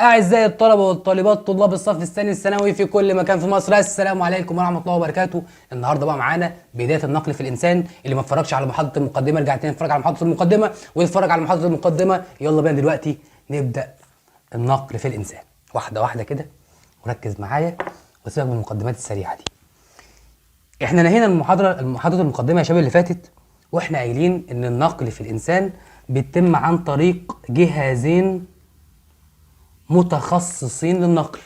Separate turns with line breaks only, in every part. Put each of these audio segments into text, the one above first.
أعزائي الطلبة والطالبات طلاب الصف الثاني الثانوي في كل مكان في مصر، السلام عليكم ورحمة الله وبركاته. النهارده بقى معانا بداية النقل في الإنسان. اللي ما اتفرجش على محاضرة المقدمة ارجع تاني اتفرج على محاضرة المقدمة ويتفرج على محاضرة المقدمة. يلا بينا دلوقتي نبدأ النقل في الإنسان واحدة واحدة كده، وركز معايا وسيبك من المقدمات السريعة دي. احنا نهينا المحاضرة المقدمة يا شباب اللي فاتت، واحنا قايلين إن النقل في الإنسان بيتم عن طريق جهازين متخصصين للنقل.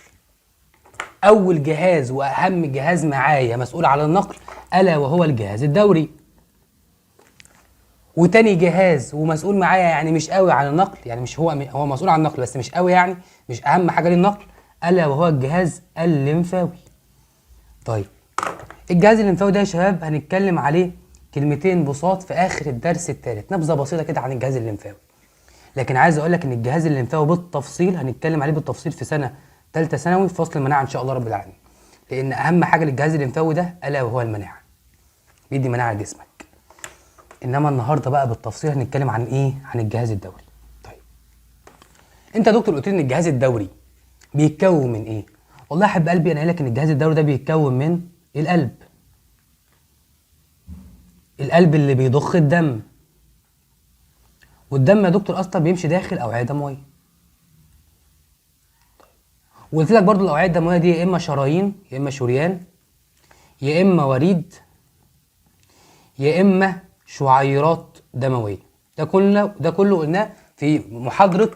أول جهاز وأهم جهاز معايا مسؤول على النقل ألا وهو الجهاز الدوري. وتاني جهاز ومسؤول معايا يعني مش قوي عن النقل، يعني مش هو مسؤول عن النقل بس مش قوي، يعني مش أهم حاجة للنقل، ألا وهو الجهاز الليمفاوي. طيب الجهاز الليمفاوي ده يا شباب هنتكلم عليه كلمتين بساط في آخر الدرس الثالث، نبذة بسيطة كده عن الجهاز الليمفاوي. لكن عايز اقول لك ان الجهاز الليمفاوي بالتفصيل هنتكلم عليه بالتفصيل في سنه ثالثه ثانوي في فصل المناعه ان شاء الله رب العالمين، لان اهم حاجه للجهاز الليمفاوي ده الا وهو المناعه، بيدي مناعه لجسمك. انما النهارده بقى بالتفصيل هنتكلم عن ايه؟ عن الجهاز الدوري. طيب انت يا دكتور قلت لي ان الجهاز الدوري بيتكون من ايه؟ والله يا حبيب قلبي انا قايل لك ان الجهاز الدوري ده بيتكون من القلب. القلب اللي بيضخ الدم، والدم يا دكتور اصلا بيمشي داخل اوعيه دمويه. وقلت لك برضو الاوعيه الدمويه دي يا اما شرايين يا اما شريان يا اما وريد يا اما شعيرات دمويه. ده كله قلناه في محاضره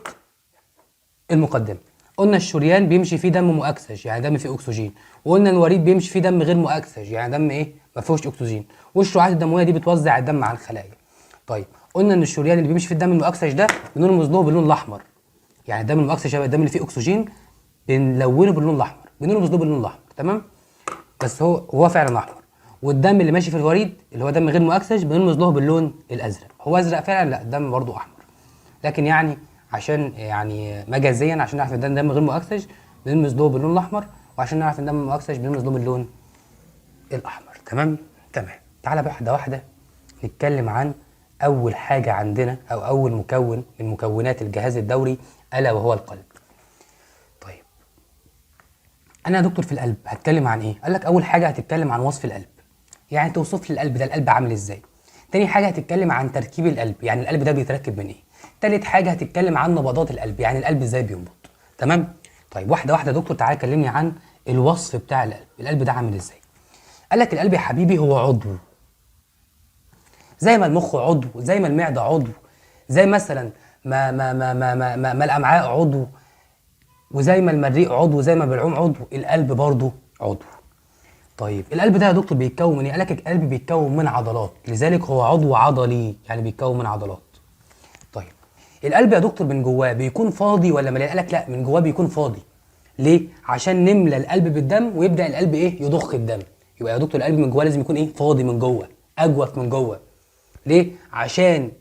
المقدمه. قلنا الشريان بيمشي فيه دم مؤكسج يعني دم فيه اكسجين، وقلنا الوريد بيمشي فيه دم غير مؤكسج يعني دم ايه؟ ما فيهوش اكسجين، والشعيرات الدمويه دي بتوزع الدم على الخلايا. طيب قلنا ان الشريان اللي بيمشي في الدم المؤكسج ده بنرمز له باللون الاحمر، يعني الدم المؤكسج شبه الدم اللي فيه اكسجين بنلونه باللون الاحمر، بنرمز له باللون الاحمر، تمام؟ بس هو فعلا احمر. والدم اللي ماشي في الوريد اللي هو دم غير مؤكسج بنرمز له باللون الازرق. هو ازرق فعلا؟ لا، الدم برضه احمر، لكن يعني عشان يعني مجازيا عشان نعرف ان ده دم غير مؤكسج بنرمز له باللون الاحمر، وعشان نعرف ان دم مؤكسج بنرمز له باللون الاحمر. تمام. تعالى بقى واحده واحده نتكلم عن اول حاجه عندنا او اول مكون من مكونات الجهاز الدوري الا وهو القلب. طيب انا يا دكتور في القلب هتكلم عن ايه؟ قال لك اول حاجه هتتكلم عن وصف القلب، يعني توصف لي القلب ده، القلب عامل ازاي. تاني حاجه هتتكلم عن تركيب القلب، يعني القلب ده بيتركب من ايه. تالت حاجه هتتكلم عن نبضات القلب، يعني القلب ازاي بينبض. تمام. طيب واحده واحده يا دكتور، تعالى كلمني عن الوصف بتاع القلب. القلب ده عامل ازاي؟ قال لك القلب يا حبيبي هو عضو، زي ما المخ عضو، زي ما المعده عضو، زي مثلا ما الامعاء عضو، وزي ما المريء عضو، زي ما بالعوم عضو، القلب برضه عضو. طيب القلب ده يا دكتور بيتكون من ايه؟ قال لك القلب بيتكون من عضلات، لذلك هو عضو عضلي، يعني بيتكون من عضلات. طيب القلب يا دكتور من جواه بيكون فاضي ولا مليان؟ قال لك لا، من جواه بيكون فاضي. ليه؟ عشان نملى القلب بالدم ويبدا القلب ايه؟ يضخ الدم. يبقى يا دكتور القلب من جواه لازم يكون ايه؟ فاضي من جوه، اجوف من جوه. ليه؟ عشان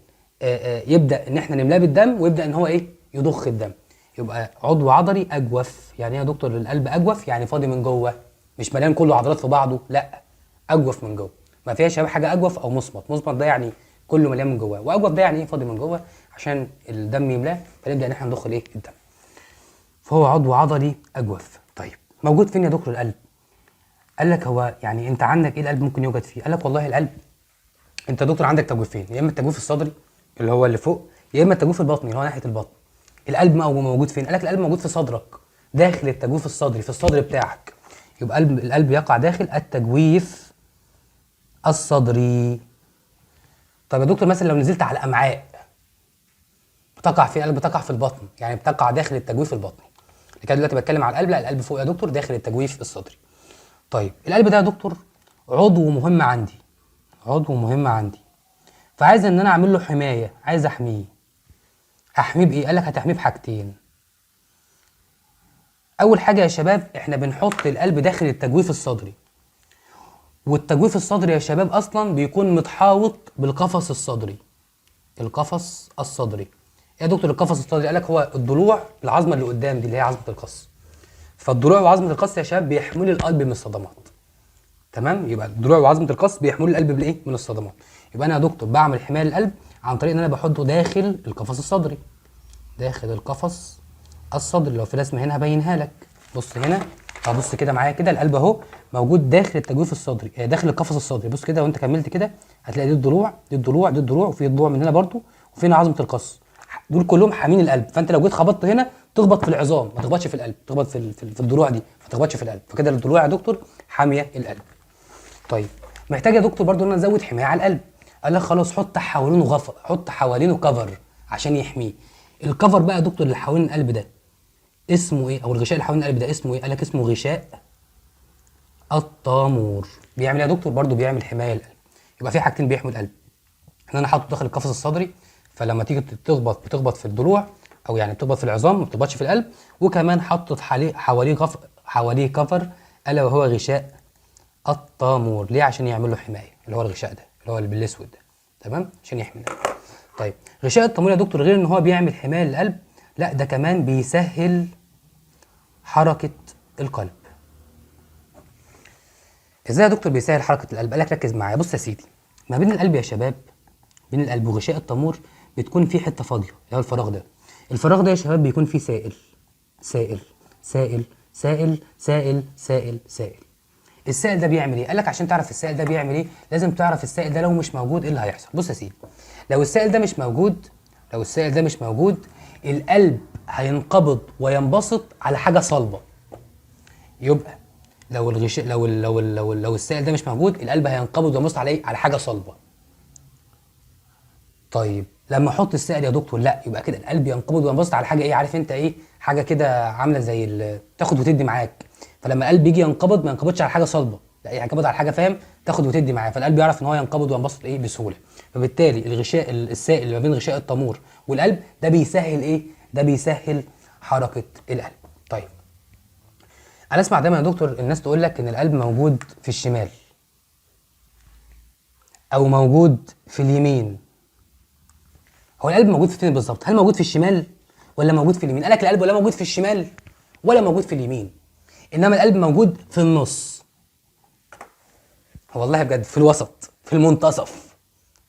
يبدا ان احنا نملاه بالدم ويبدا ان هو ايه؟ يضخ الدم. يبقى عضو عضلي اجوف. يعني ايه يا دكتور القلب اجوف؟ يعني فاضي من جوه، مش مليان كله عضلات في بعضه، لا، اجوف من جوه. ما فيهاش حاجه اجوف او مصمت. مصمت ده يعني كله مليان من جوه، واجوف ده يعني ايه؟ فاضي من جوه عشان الدم يملاه فنبدا ان احنا ندخل الايه؟ الدم. فهو عضو عضلي اجوف. طيب موجود فين يا دكتور القلب؟ قال لك هو يعني انت عندك ايه القلب ممكن يوجد فيه؟ قال لك والله القلب انت يا دكتور عندك تجويفين، يا اما التجويف الصدري اللي هو اللي فوق، يا اما التجويف البطني اللي هو ناحيه البطن. القلب موجود فين؟ قال لك القلب موجود في صدرك، داخل التجويف الصدري، في الصدر بتاعك. يبقى القلب يقع داخل التجويف الصدري. طب يا دكتور مثلا لو نزلت على الامعاء بتقع في القلب؟ بتقع في البطن، يعني بتقع داخل التجويف البطني. لكن دلوقتي بتكلم على القلب، لا، القلب فوق يا دكتور داخل التجويف الصدري. طيب القلب ده يا دكتور عضو مهم عندي، عضو مهم عندي، فعايز ان انا اعمل له حمايه، عايز احميه. هحميه بايه؟ قال لك هتحميه بحاجتين. اول حاجه يا شباب احنا بنحط القلب داخل التجويف الصدري، والتجويف الصدري يا شباب اصلا بيكون متحاوط بالقفص الصدري. القفص الصدري يا دكتور، القفص الصدري قال لك هو الضلوع، العظمه اللي قدام دي اللي هي عظمه القص. فالضلوع وعظمه القص يا شباب بيحملوا القلب من الصدمات. تمام. يبقى الضلوع وعظمه القص بيحملوا القلب بالايه؟ من الصدمات. يبقى انا يا دكتور بعمل حمايه للقلب عن طريق ان انا بحطه داخل القفص الصدري، داخل القفص الصدر. لو في رسمه هنا هبينها لك. بص هنا، بص كده معايا كده، القلب اهو موجود داخل التجويف الصدري، داخل القفص الصدري. بص كده وانت كملت كده هتلاقي دي الضلوع، دي الضلوع، دي الضلوع، وفي ضلوع من هنا برضو، وفي هنا عظمه القص. دول كلهم حامين القلب. فانت لو جيت خبطت هنا تخبط في العظام، ما تخبطش في القلب، تخبط في الضلوع دي، ما تخبطش في القلب. فكده الضلوع يا دكتور حاميه القلب. طيب محتاج يا دكتور برضو ان انا ازود حمايه على القلب. قال لك خلاص حط حوالينه غفر، حط حوالينه كفر عشان يحميه. الكفر بقى يا دكتور اللي حوالين القلب ده اسمه ايه؟ او الغشاء اللي حوالين القلب ده اسمه ايه؟ قال لك اسمه غشاء الطامور. بيعمل ايه يا دكتور؟ برضو بيعمل حمايه للقلب. يبقى في حاجتين بيحموا القلب، ان انا حاطه داخل القفص الصدري، فلما تيجي تخبط بتخبط في الضلوع، او يعني بتخبط في العظام، ما بتخبطش في القلب. وكمان حطت حواليه كفر الا وهو غشاء الطامور. ليه؟ عشان يعمل له حمايه، اللي هو الغشاء ده اللي هو اللي بالاسود ده، تمام، عشان يحمي القلب. طيب غشاء الطامور يا دكتور غير ان هو بيعمل حمايه للقلب، لا ده كمان بيسهل حركه القلب. ازاي يا دكتور بيسهل حركه القلب؟ قال لك ركز معايا. بص يا سيدي، ما بين القلب يا شباب، بين القلب وغشاء الطامور بتكون في حته فاضيه، اللي هو الفراغ ده. الفراغ ده يا شباب بيكون فيه سائل سائل سائل سائل سائل سائل سائل. السائل ده بيعمل ايه؟ قال لك عشان تعرف السائل ده بيعمل ايه لازم تعرف السائل ده لو مش موجود ايه اللي هيحصل. بص يا سيدي، لو السائل ده مش موجود، لو السائل ده مش موجود، القلب هينقبض وينبسط على حاجه صلبه. يبقى لو الغشاء لو السائل ده مش موجود، القلب هينقبض وينبسط على ايه؟ على حاجه صلبه. طيب لما احط السائل يا دكتور، لا يبقى كده القلب ينقبض وينبسط على حاجه ايه؟ عارف انت ايه؟ حاجه كده عامله زي تاخد وتدي معاك. فلما القلب يجي ينقبض ما ينقبضش على حاجه صلبه، لا ينقبض على حاجه، فاهم، تاخد وتدي معاه. فالقلب يعرف ان هو ينقبض وينبسط ايه؟ بسهوله. فبالتالي الغشاء السائل اللي ما بين غشاء الطامور والقلب ده بيسهل ايه؟ ده بيسهل حركه القلب. طيب انا اسمع دايما يا دكتور الناس تقول لك ان القلب موجود في الشمال او موجود في اليمين. هو القلب موجود فين بالظبط؟ هل موجود في الشمال ولا موجود في اليمين؟ قال لك القلب ولا موجود في الشمال ولا موجود في اليمين، انما القلب موجود في النص. والله بجد في الوسط، في المنتصف،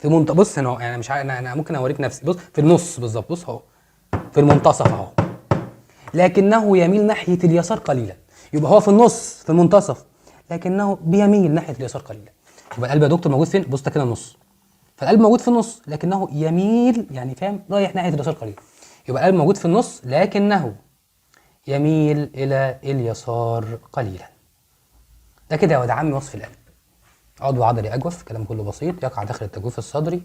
بص هنا يعني مش عارف، انا ممكن اوريك نفسي. بص في النص بالظبط، بص اهو في المنتصف اهو، لكنه يميل ناحيه اليسار قليلا. يبقى هو في النص في المنتصف لكنه بيميل ناحيه اليسار قليلا. يبقى القلب يا دكتور موجود فين؟ بص ده كده النص. فالقلب موجود في النص لكنه يميل، يعني فاهم، رايح ناحيه اليسار قليلا. يبقى القلب موجود في النص لكنه يميل الى اليسار قليلا. ده كده يا واد عمي وصف القلب. عضو عضلي اجوف، كلام كله بسيط، يقع داخل التجويف الصدري.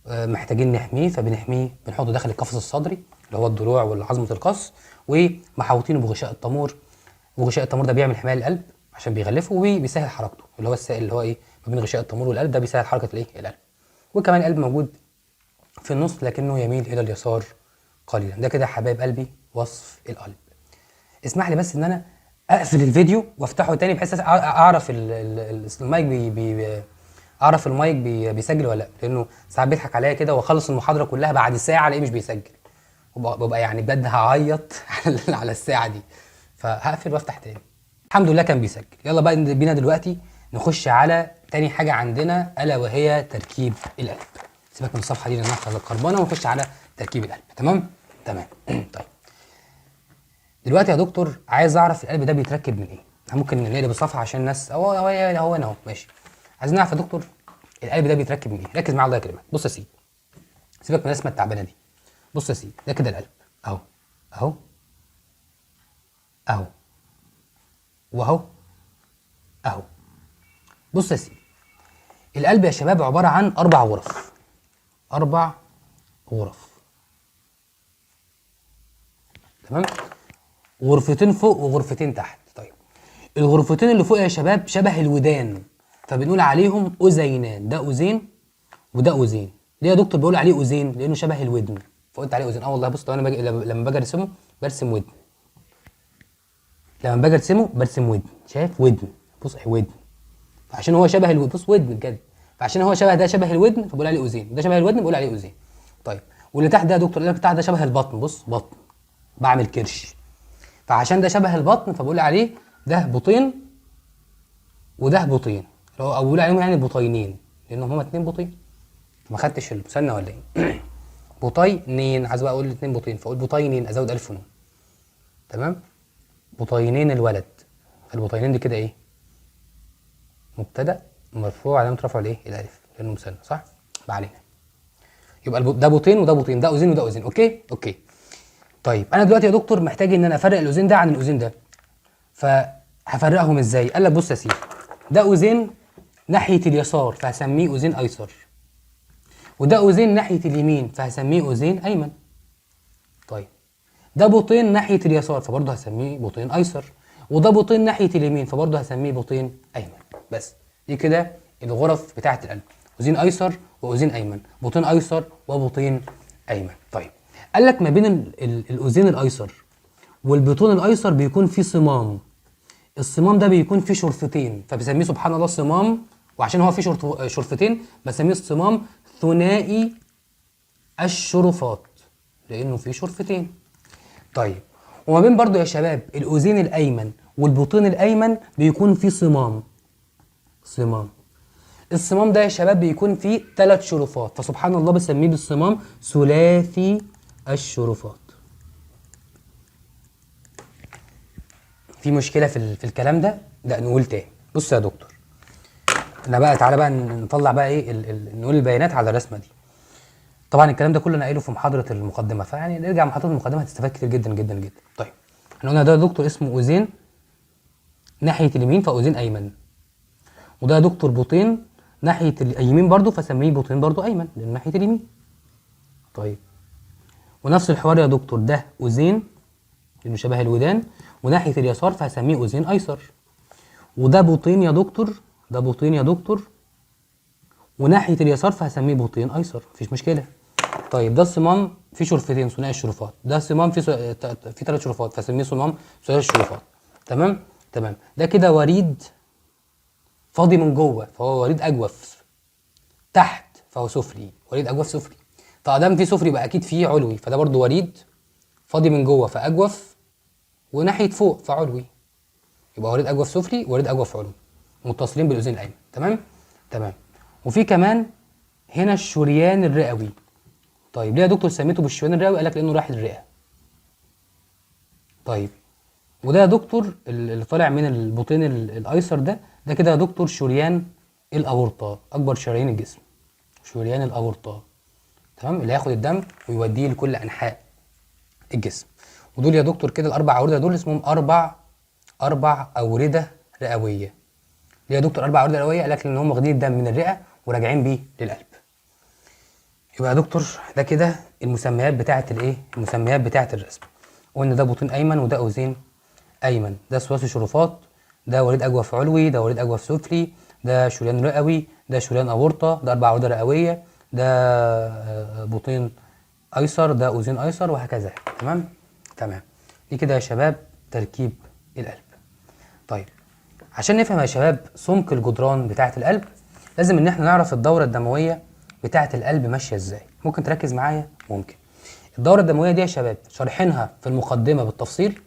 محتاجين نحميه، فبنحميه بنحطه داخل القفص الصدري اللي هو الضلوع والعظمه القص، ومحوطينه بغشاء الطامور. وغشاء الطامور ده بيعمل حمايه للقلب عشان بيغلفه وبيسهل حركته، اللي هو السائل اللي هو ايه ما بين غشاء الطامور والقلب، ده بيسهل حركه الايه؟ القلب. وكمان القلب موجود في النص لكنه يميل الى اليسار قليلا. ده كده يا حبايب قلبي وصف القلب. اسمح لي بس ان انا اقفل الفيديو وافتحه تاني بحيث اعرف المايك اعرف المايك بيسجل ولا لا، لانه ساعات بيضحك عليا كده واخلص المحاضره كلها بعد ساعه الاقيه مش بيسجل، وببقى يعني بجد هعيط على الساعه دي. فهقفل وافتح تاني. الحمد لله كان بيسجل. يلا بقى بينا دلوقتي نخش على تاني حاجه عندنا الا وهي تركيب القلب. سيبك من الصفحه دي لانها خربانه ونخش على تركيب القلب. تمام طيب دلوقتي يا دكتور عايز اعرف القلب ده بيتركب من ايه. ممكن نقلب الصفحه عشان الناس هو انا اهو ماشي. عايزين نعرف يا دكتور القلب ده بيتركب من ايه. ركز معايا الله يكرمك. بص يا سيدي، سيبك من الرسمه التعبانه دي. بص يا سيدي، ده كده القلب اهو اهو اهو واهو اهو. بص يا سيدي، القلب يا شباب عباره عن 4 غرف. 4 غرف، تمام، غرفتين فوق وغرفتين تحت. طيب الغرفتين اللي فوق يا شباب شبه الودان، فبنقول عليهم أذينان. ده أذين وده أذين. ليه يا دكتور بقول عليه أذين؟ لأنه شبه الودن فقلت عليه أذين. والله بص، انا لما باجي ارسمه برسم ودن، لما باجي ارسمه برسم ودن. شايف ودن؟ بص اهي ودن. فعشان هو شبه الودن، بص ودن بجد، فعشان هو شبه ده شبه الودن فبقول عليه أذين، وده شبه الودن بقول عليه أذين. طيب واللي تحت ده يا دكتور اللي تحت ده شبه البطن. بص بطن، بعمل كرش، فعشان ده شبه البطن فبقول عليه ده بطين وده بطين، او بقول عليهم يعني بطينين لانهم هما 2 بطين. ما خدتش المثنى ولا ايه؟ بطينين، عايز بقى اقول 2 بطين فاقول بطينين ازود الف ونون. تمام. بطينين الولد، البطينين دي كده ايه؟ مبتدا مرفوع علامه رفعه الايه؟ الالف لانه مثنى، صح؟ ما علينا. يبقى ده بطين وده بطين، ده اوزين وده اوزين. اوكي. طيب انا دلوقتي يا دكتور محتاج ان انا افرق الاوزين ده عن الاوزين ده، فهفرقهم ازاي؟ قال لك بص يا سيدي، ده اوزين ناحيه اليسار فهسميه اوزين ايسر، وده اوزين ناحيه اليمين فهسميه اوزين ايمن. طيب ده بطين ناحيه اليسار فبرضه هسميه بطين ايسر، وده بطين ناحيه اليمين فبرضه هسميه بطين ايمن. بس دي كده الغرف بتاعه القلب، اوزين ايسر واوزين ايمن، بطين ايسر وبطين ايمن. طيب قال لك ما بين الاوزين الايسر والبطون الايسر بيكون في صمام، الصمام ده بيكون فيه شرفتين فبسميه سبحان الله صمام، وعشان هو فيه شرفتين بسميه الصمام ثنائي الشرفات لانه فيه شرفتين. طيب وما بين برضو يا شباب الاذين الايمن والبطين الايمن بيكون فيه صمام، الصمام ده يا شباب بيكون فيه 3 شرفات فسبحان الله بسميه بالصمام ثلاثي الشرفات. في مشكله في الكلام ده؟ لا نقول تاني. بص يا دكتور، انا بقى تعالى بقى نطلع بقى ايه نقول البيانات على الرسمه دي. طبعا الكلام ده كله انا قايله في محاضره المقدمه، فيعني نرجع محاضره المقدمه هتستفاد كتير جدا جدا جدا. طيب احنا قلنا ده يا دكتور اسمه اوزين ناحيه اليمين فاوزين ايمن، وده يا دكتور بطين ناحيه اليمين برضو فسميه بطين برضو ايمن لان ناحيه اليمين. طيب ونفس الحوار يا دكتور، ده اوزين لانه شبه الودان وناحيه اليسار فهسميه اوزين ايسر، وده بطين يا دكتور، ده بطين يا دكتور وناحيه اليسار فهسميه بطين ايسر، مفيش مشكله. طيب ده الصمام فيه شرفتين ثنائي الشرفات، ده صمام فيه 3 شرفات فسميه صمام ثلاثي الشرفات. تمام. ده كده وريد فاضي من جوه فهو وريد اجوف، تحت فهو سفلي، وريد اجوف سفلي. طالما فيه سفلي يبقى اكيد فيه علوي، فده برضو وريد فاضي من جوه فاجوف وناحيه فوق فعلوي، يبقى وريد اجوف سفلي وريد اجوف علوي متصلين بالاذين الايمن. تمام. وفي كمان هنا الشريان الرئوي. طيب ليه يا دكتور سميته بالشريان الرئوي؟ قال لك لانه رايح الرئه. طيب وده يا دكتور اللي طالع من البطين الايسر ده كده يا دكتور شريان الاورطه، اكبر شرايين الجسم، شريان الاورطه. تمام، اللي هياخد الدم ويوديه لكل انحاء الجسم. ودول يا دكتور كده الاربع اورده دول اسمهم اربع اورده رئويه. ليه يا دكتور 4 اورده رئويه؟ قال لك لان هم واخدين الدم من الرئه وراجعين بيه للقلب. يبقى يا دكتور ده كده المسميات بتاعه الايه؟ المسميات بتاعه الرسم. قلنا ده بطين ايمن وده اوزين ايمن، ده ثلاثي شرفات، ده وريد اجوف علوي، ده وريد اجوف سفلي، ده شريان رئوي، ده شريان اورطه، ده 4 اورده رئويه، ده بطين ايسر، ده اوزين ايسر، وهكذا. تمام. دي كده يا شباب تركيب القلب. طيب عشان نفهم يا شباب سمك الجدران بتاعه القلب لازم ان احنا نعرف الدوره الدمويه بتاعه القلب ماشيه ازاي. ممكن تركز معايا؟ ممكن. الدوره الدمويه دي يا شباب شارحينها في المقدمه بالتفصيل،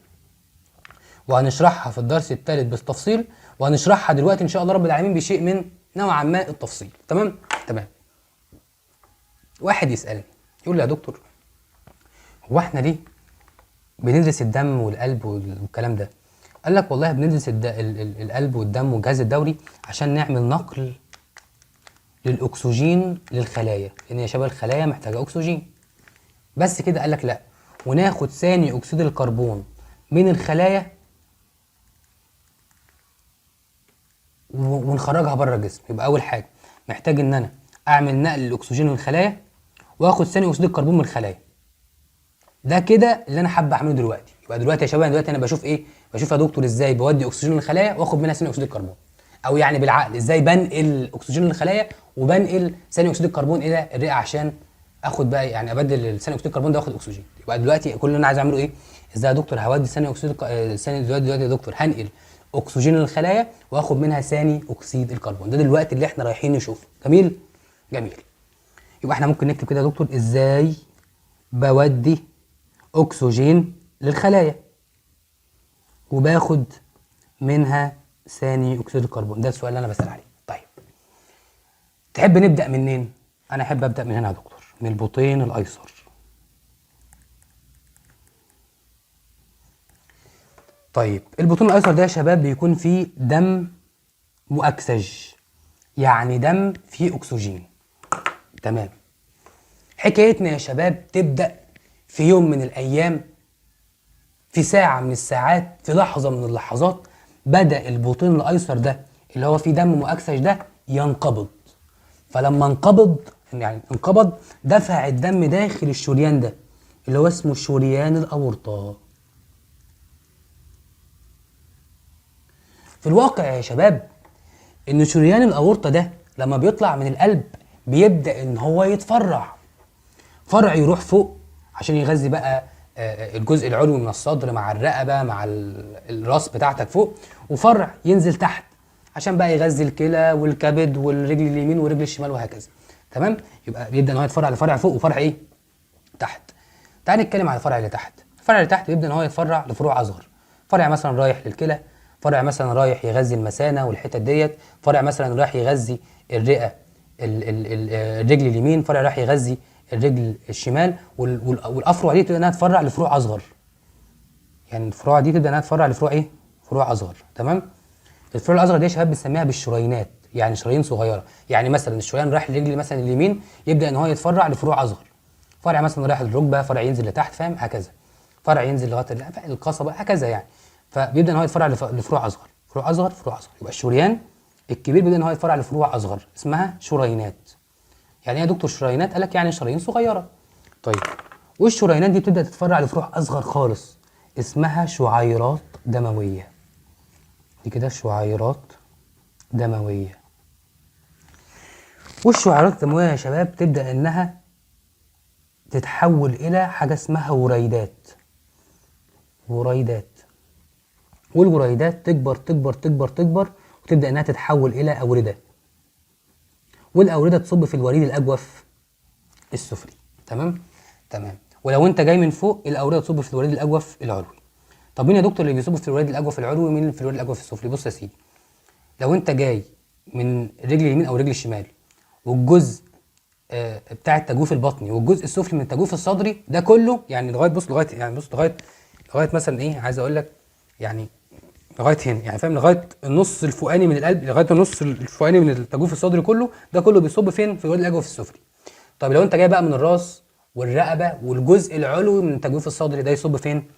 وهنشرحها في الدرس الثالث بالتفصيل، وهنشرحها دلوقتي ان شاء الله رب العالمين بشيء من نوعا ما التفصيل. تمام. واحد يسالني يقول لي يا دكتور هو احنا ليه بندرس الدم والقلب والكلام ده؟ قال لك والله بندرس القلب والدم والجهاز الدوري عشان نعمل نقل للاكسجين للخلايا، لان يا شباب الخلايا محتاجه اكسجين. بس كده؟ قال لك لا، وناخد ثاني اكسيد الكربون من الخلايا ونخرجها بره الجسم. يبقى اول حاجه محتاج ان انا اعمل نقل الاكسجين للخلايا واخد ثاني اكسيد الكربون من الخلايا. ده كده اللي انا حابب اعمله دلوقتي. يبقى دلوقتي يا شباب دلوقتي انا بشوف ايه؟ بشوف يا دكتور ازاي بودي اكسجين للخلايا واخد منها ثاني اكسيد الكربون، او يعني بالعقل ازاي بنقل اكسجين للخلايا وبنقل ثاني اكسيد الكربون الى الرئه عشان اخد بقى يعني ابدل ثاني اكسيد الكربون ده واخد اكسجين. يبقى دلوقتي كل اللي انا عايز اعمله ايه؟ ازاي يا دكتور هودي ثاني اكسيد دلوقتي يا دكتور هنقل اكسجين للخلايا واخد منها ثاني اكسيد الكربون. ده دلوقتي اللي احنا رايحين نشوفه. جميل. يبقى احنا ممكن نكتب كده يا دكتور ازاي بودي اكسجين للخلايا وباخد منها ثاني اكسيد الكربون. ده السؤال اللي انا بسال عليه. طيب تحب نبدا منين؟ انا احب ابدا من هنا يا دكتور، من البطين الايسر. طيب البطين الايسر ده يا شباب بيكون فيه دم مؤكسج، يعني دم فيه اكسجين. تمام. حكايتنا يا شباب تبدأ في يوم من الايام، في ساعة من الساعات، في لحظة من اللحظات، بدأ البطين الايسر ده اللي هو فيه دم مؤكسج ده ينقبض. فلما انقبض دفع الدم داخل الشريان ده اللي هو اسمه شريان الأورطة. في الواقع يا شباب ان شريان الأورطة ده لما بيطلع من القلب بيبدأ ان هو يتفرع، فرع يروح فوق عشان يغذي بقى الجزء العلوي من الصدر مع الرقبة مع الراس بتاعتك فوق، وفرع ينزل تحت عشان بقى يغذي الكلى والكبد والرجل اليمين والرجل الشمال وهكذا. تمام. يبقى بيبدا ان هو يتفرع لفرع فوق وفرع ايه تحت. تعال نتكلم على الفرع اللي تحت. الفرع اللي تحت بيبدا ان هو يتفرع لفروع اصغر، فرع مثلا رايح للكلى، فرع مثلا رايح يغذي المثانه والحتت ديت، فرع مثلا رايح يغذي الرئه الرجل اليمين، فرع رايح يغذي الرجل الشمال، والافرع دي تبدا انها تتفرع لفروع اصغر. يعني الفروع دي تبدا انها تتفرع لفروع ايه؟ فروع اصغر. تمام. الفروع الاصغر دي يا شباب بنسميها بالشرينات، يعني شرايين صغيره. يعني مثلا الشريان رايح للرجل مثلا اليمين يبدا ان هو يتفرع لفروع اصغر، فرع مثلا رايح للركبه، فرع ينزل لتحت، فاهم؟ هكذا، فرع ينزل لغايه القصبه، هكذا يعني. فبيبدا ان هو يتفرع لفروع اصغر، فروع اصغر، فروع اصغر. يبقى الشريان الكبير بيبدا ان هو يتفرع لفروع اصغر اسمها شرينات. يعني ايه يا دكتور شرينات؟ قال لك يعني شرايين صغيره. طيب والشرينات دي بتبدا تتفرع لفروع اصغر خالص اسمها شعيرات دمويه. دي كده شعيرات دمويه. والشعيرات الدمويه يا شباب تبدا انها تتحول الى حاجه اسمها وريدات. وريدات. والوريدات تكبر تكبر تكبر تكبر وتبدا انها تتحول الى اورده، والاورده تصب في الوريد الاجوف السفلي. تمام. تمام. ولو انت جاي من فوق الاورده تصب في الوريد الاجوف العلوي. طب مين يا دكتور اللي بيصب في الوريد الاجوف العلوي ومين اللي في الوريد الاجوف السفلي؟ بص يا سيدي، لو انت جاي من رجل اليمين او رجل الشمال والجزء بتاع التجويف البطني والجزء السفلي من التجويف الصدري ده كله، يعني لغايه بص لغايه يعني بص لغايه مثلا ايه عايز اقول لك، يعني لغايه هنا، يعني فاهم، لغايه النص الفوقاني من القلب، لغايه النص الفوقاني من التجويف الصدري كله، ده كله بيصب فين؟ في الوريد الاجوف السفلي. طب لو انت جاي بقى من الراس والرقبه والجزء العلوي من التجويف الصدري ده يصب فين؟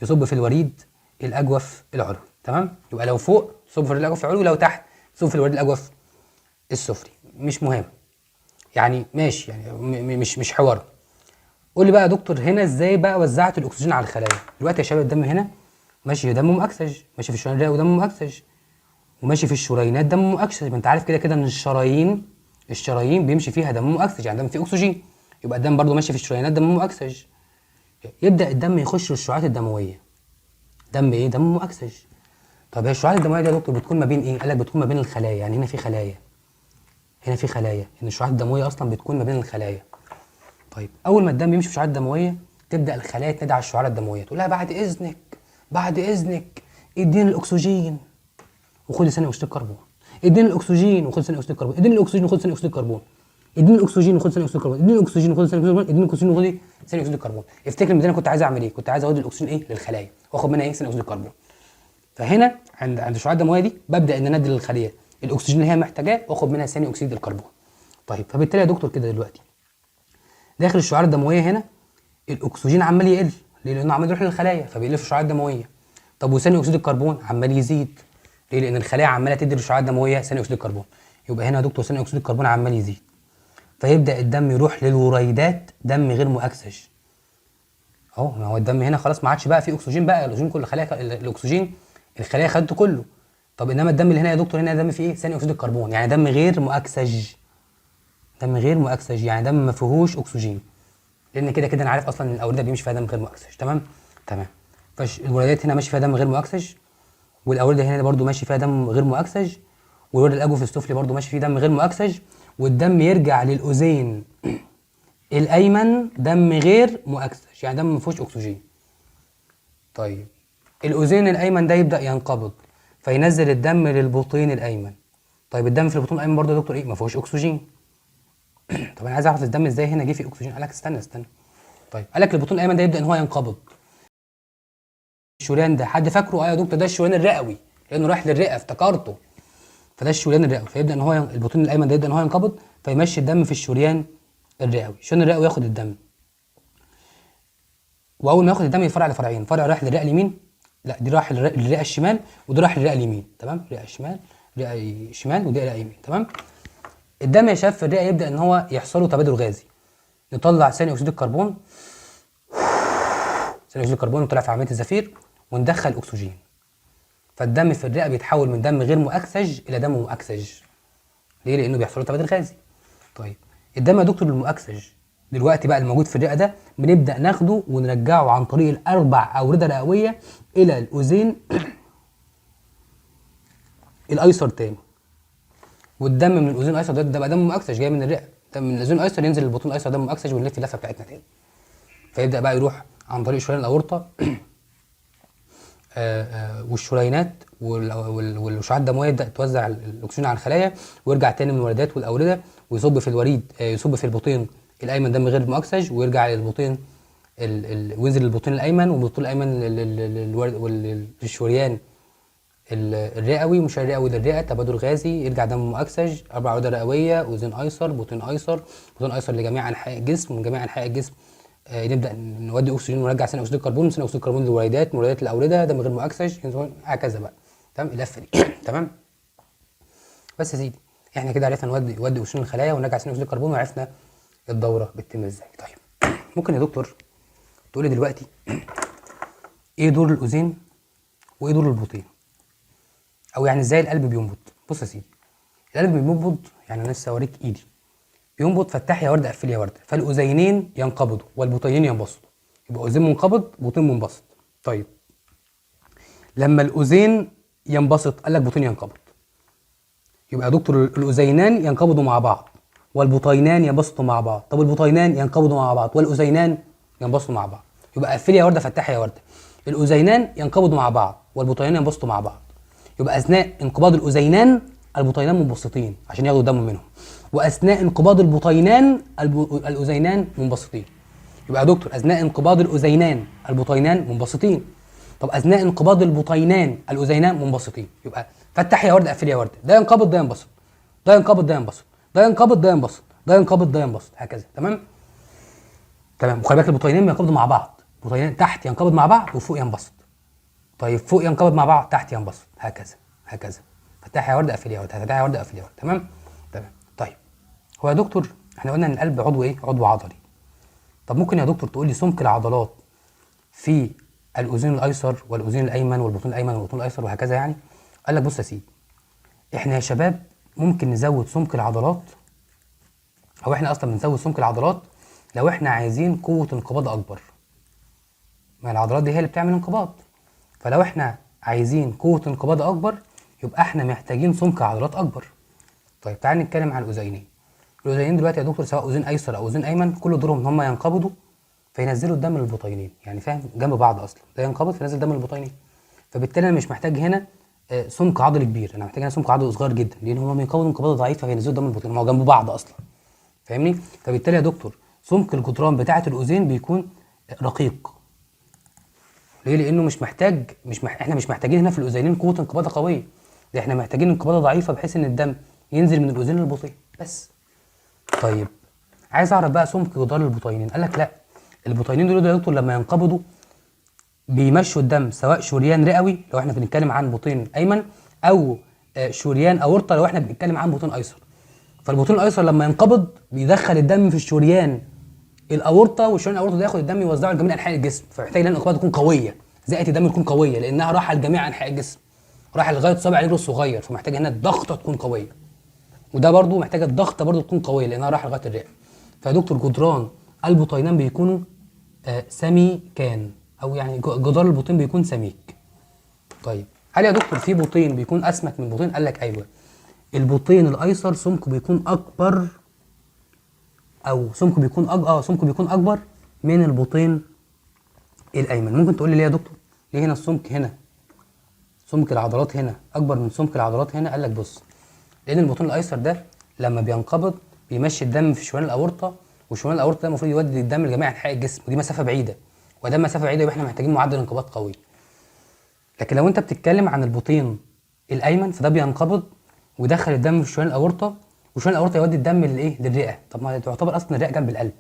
يصب في الوريد الاجوف العلوي. تمام. يبقى لو فوق يصب في الوريد الاجوف العلوي، لو تحت يصب في الوريد الاجوف السفلي. مش مهم يعني، ماشي يعني، مش حوار. قول لي بقى يا دكتور هنا ازاي بقى وزعت الاكسجين على الخلايا؟ دلوقتي يا شباب الدم هنا ماشي دم مؤكسج، ماشي في الشريان الرئوي دم مؤكسج، وماشي في الشريانات دم مؤكسج. ما انت عارف كده كده ان الشرايين بيمشي فيها دم مؤكسج، يعني دم فيه اكسجين، يبقى الدم برضو ماشي في الشريانات دم مؤكسج. يبدا الدم يخش للشعاعات الدمويه، دم ايه؟ دم مؤكسج. طب هي الشعاعات الدمويه دي يا دكتور بتكون ما بين ايه؟ قال لك بتكون ما بين الخلايا. يعني هنا في خلايا، هنا في خلايا، ان الشعاعات الدمويه اصلا بتكون ما بين الخلايا. طيب اول ما الدم يمشي في الشعاعات الدمويه تبدا الخلايا تنادي على الشعاع الدمويه تقول لها بعد اذنك، بعد اذنك اديني الاكسجين وخدي ثاني اكسيد الكربون، اديني الاكسجين وخدي ثاني اكسيد الكربون، اديني الاكسجين وخدي ثاني اكسيد الكربون، اديني الاكسجين وخدي ثاني اكسيد الكربون، اديني الاكسجين وخدي ثاني اكسيد الكربون، اديني الاكسجين وخدي ثاني اكسيد الكربون. افتكر ان انا كنت عايز اعمل ايه؟ كنت عايز اودي الاكسجين ايه؟ للخلايا واخد منها ايه؟ ثاني اكسيد الكربون. فهنا عند الشعاعات الدمويه دي ببدا ان انادي للخليه الاكسجين اللي هي محتاجاه واخد منها ثاني اكسيد الكربون. طيب فبالتالي يا دكتور كده دلوقتي داخل الشعاعات الدمويه هنا الاكسجين عمال يقل، ليه؟ لانه عمال يروح للخلايا فبيقل في الشعاعات الدمويه. طب وثاني اكسيد الكربون عمال يزيد، ليه؟ لان الخلايا عماله تدي للشعاعات الدمويه ثاني اكسيد الكربون. يبقى هنا يا دكتور ثاني اكسيد الكربون عمال يزيد، فيبدا الدم يروح للوريدات دم غير مؤكسج. اهو ما هو الدم هنا خلاص ما عادش بقى فيه اكسجين، بقى الاكسجين كل خلايا الاكسجين الخلايا خدته كله. طب انما الدم اللي هنا يا دكتور هنا دم فيه ايه؟ ثاني اكسيد الكربون، يعني دم غير مؤكسج. دم غير مؤكسج يعني دم ما فيهوش اكسجين، لان كده كده انا عارف اصلا ان الاورده بيمشي فيها دم غير مؤكسج. تمام. تمام. فالوريدات هنا ماشي فيها دم غير مؤكسج، والاورده هنا برده ماشي فيها دم غير مؤكسج، والورد الاجوف السفلي برده ماشي فيه دم غير مؤكسج، والدم يرجع للاذين الايمن دم غير مؤكسج، يعني دم ما فيهوش اكسجين. طيب الاذين الايمن ده يبدا ينقبض فينزل الدم للبطين الايمن. طيب الدم في البطين الايمن برده يا دكتور ايه؟ ما فيهوش اكسجين. طب انا عايز اعرف الدم ازاي هنا جه فيه اكسجين؟ قال لك استنى. طيب قال لك البطين الايمن ده يبدا ان هو ينقبض الشريان ده حد فاكره؟ يا دكتور ده الشريان الرئوي لانه رايح للرئه افتكرته. فده الشريان الرئوي، فيبدا ان هو البطين الايمن ده يبدا ان هو ينقبض فيمشي الدم في الشريان الرئوي. الشريان الرئوي ياخد الدم، واول ما ياخد الدم يفرع لفرعين، فرع رايح للرئه اليمين، لا دي راح للرئه الشمال ودي راح للرئه اليمين، تمام؟ رئه شمال، رئه شمال ودي رئه يمين، تمام؟ الدم يا شباب في الرئه يبدا ان هو يحصل له تبادل غازي، نطلع ثاني اكسيد الكربون، ثاني اكسيد الكربون وطلع في عمليه الزفير، وندخل اكسجين. فالدم في الرئه بيتحول من دم غير مؤكسج الى دم مؤكسج. ليه؟ لانه بيحصل له تبادل غازي. طيب الدم يا دكتور المؤكسج دلوقتي بقى الموجود في الرئه ده بنبدا ناخده ونرجعه عن طريق الاربع اورده رئويه الى الاذين الايسر تاني. والدم من الاذين الايسر ده بقى دم مؤكسج جاي من الرئه، دم من الاذين الايسر ينزل للبطين الايسر دم مؤكسج ونلف اللفه بتاعتنا تاني. فيبدا بقى يروح عن طريق شريان الاورطه والشريانات والشعاع الدمويه يبدا توزع الاكسجين على الخلايا، ويرجع تاني من الوردات والاورده ويصب في الوريد، يصب في البطين الايمن دم غير مؤكسج، ويرجع للبطين وينزل للبطين الايمن، والبطين الايمن للشريان الرئوي ومش الرئوي للرئه، تبادل غازي، يرجع دم مؤكسج، اربع عوده رئويه، اذين ايسر، بطين ايسر، بطين ايسر لجميع انحاء الجسم، ومن جميع انحاء الجسم نبدا نودي اكسجين ونرجع ثاني اكسيد الكربون، ثاني اكسيد الكربون للوريدات، من الوريدات الاورده، دم غير مؤكسج، هكذا بقى. تمام اللفه دي تمام. بس يا سيدي احنا كده عرفنا نودي اكسجين الخلايا ونرجع ثاني اكسيد الكربون، وعرفنا الدوره بتتم ازاي. طيب ممكن يا دكتور تقول لي دلوقتي ايه دور الاذين وايه دور البطين؟ او يعني ازاي القلب بينبض؟ بص يا سيدي، القلب بينبض يعني انا لسه اوريك ايدي، بينبض فتح يا ورده قفل يا ورده، فالاذينين ينقبضوا والبطينين ينبسطوا، يبقى اذين منقبض بطين منبسط. طيب لما الاذين ينبسط قال لك بطين ينقبض، يبقى يا دكتور الاذينان ينقبضوا مع بعض والبطينان ينبسطوا مع بعض. طب البطينان ينقبضوا مع بعض والاذينان ينبسطوا مع بعض، يبقى قفل يا ورده فتح يا ورده. الاذينان ينقبضوا مع بعض والبطينان ينبسطوا مع بعض، يبقى اثناء انقباض الاذينان البطينان منبسطين عشان ياخدوا الدم منهم، واثناء انقباض البطينان الاذينان منبسطين. يبقى يا دكتور اثناء انقباض الاذينان البطينان منبسطين، طب اثناء انقباض البطينان الاذينان منبسطين، يبقى فتح يا ورده قفل يا ورده، ده ينقبض ده ينبسط، ده ينقبض ده ينبسط، ده ينقبض ده ينبسط، ده ينقبض ده ينبسط، هكذا. تمام تمام. وخلي بالك البطينين بينقبضوا مع بعض، بطينين تحت ينقبض مع بعض وفوق ينبسط، طيب فوق ينقبض مع بعض تحت ينبسط، هكذا هكذا. فتح يا ورده قفل يا ورده، فتح يا ورده قفل يا ورده. تمام تمام. طيب هو يا دكتور احنا قلنا ان القلب عضو ايه؟ عضو عضلي. طب ممكن يا دكتور تقول لي سمك العضلات في الاذين الايسر والاذين الايمن والبطين الايمن والبطين الايسر وهكذا يعني؟ قال لك بص يا سيدي، احنا يا شباب ممكن نزود سمك العضلات، او احنا اصلا بنزود سمك العضلات لو احنا عايزين قوه انقباض اكبر. ما العضلات دي هي اللي بتعمل انقباض، فلو احنا عايزين قوه انقباض اكبر يبقى احنا محتاجين سمك عضلات اكبر. طيب تعال نتكلم عن الاذينين. الاذينين دلوقتي يا دكتور سواء اذين ايسر او اذين ايمن كل دورهم ان هم ينقبضوا فينزلوا الدم للبطينين، يعني فاهم جنب بعض اصلا، ده ينقبض فينزل دم للبطينين. فبالتالي انا مش محتاج هنا سمك عضلي كبير، انا محتاج هنا سمك عضلي صغير جدا، لان هم بينقبضوا انقباضه ضعيفه فينزلوا الدم للبطينين، هم جنب بعض اصلا، فاهمني؟ فبالتالي يا دكتور سمك الجدران بتاعه الاذين بيكون رقيق. ليه؟ لانه احنا مش محتاجين هنا في الاذينين قوه انقباضه قويه، ده احنا محتاجين انقباضه ضعيفه بحيث ان الدم ينزل من الاذين للبطين بس. طيب عايز اعرف بقى سمك جدار البطينين، قال لك لا، البطينين دول يا دكتور لما ينقبضوا بيمشوا الدم سواء شريان رئوي لو احنا بنتكلم عن بطين ايمن، او شريان اورطه لو احنا بنتكلم عن بطين ايسر. فالبطين الايسر لما ينقبض بيدخل الدم في الشريان الاورطه، والشريان الاورطه ده ياخد الدم يوزعه لجميع انحاء الجسم، فمحتاج ان الانقباض تكون قويه، زائد الدم تكون قويه لانها رايحه لجميع انحاء الجسم، رايحه لغايه صابع رجله الصغير، فمحتاج هنا الضغطه تكون قويه، وده برضو محتاجه الضغطه برضو تكون قويه لانها رايحه لغايه الرئه. فيا دكتور جدران البطينان بيكونوا سميكان، او يعني جدار البطين بيكون سميك. طيب هل يا دكتور في بطين بيكون اسمك من بطين؟ قال لك ايوه، البطين الايسر سمكه بيكون اكبر، او سمكه بيكون اكبر من البطين الايمن. ممكن تقول لي ليه يا دكتور؟ ليه هنا السمك هنا سمك العضلات هنا اكبر من سمك العضلات هنا؟ قال لك بص، لان البطين الايسر ده لما بينقبض بيمشي الدم في شريان الاورطه، وشريان الاورطه ده المفروض يودي الدم لجميع انحاء الجسم، ودي مسافه بعيده، وده مسافه بعيده يبقى احنا محتاجين معدل انقباض قوي. لكن لو انت بتتكلم عن البطين الايمن فده بينقبض ويدخل الدم في شريان الاورطه، وشريان الاورطه يودي الدم للايه؟ للرئه. طب ما تعتبر اصلا الرئه جنب القلب،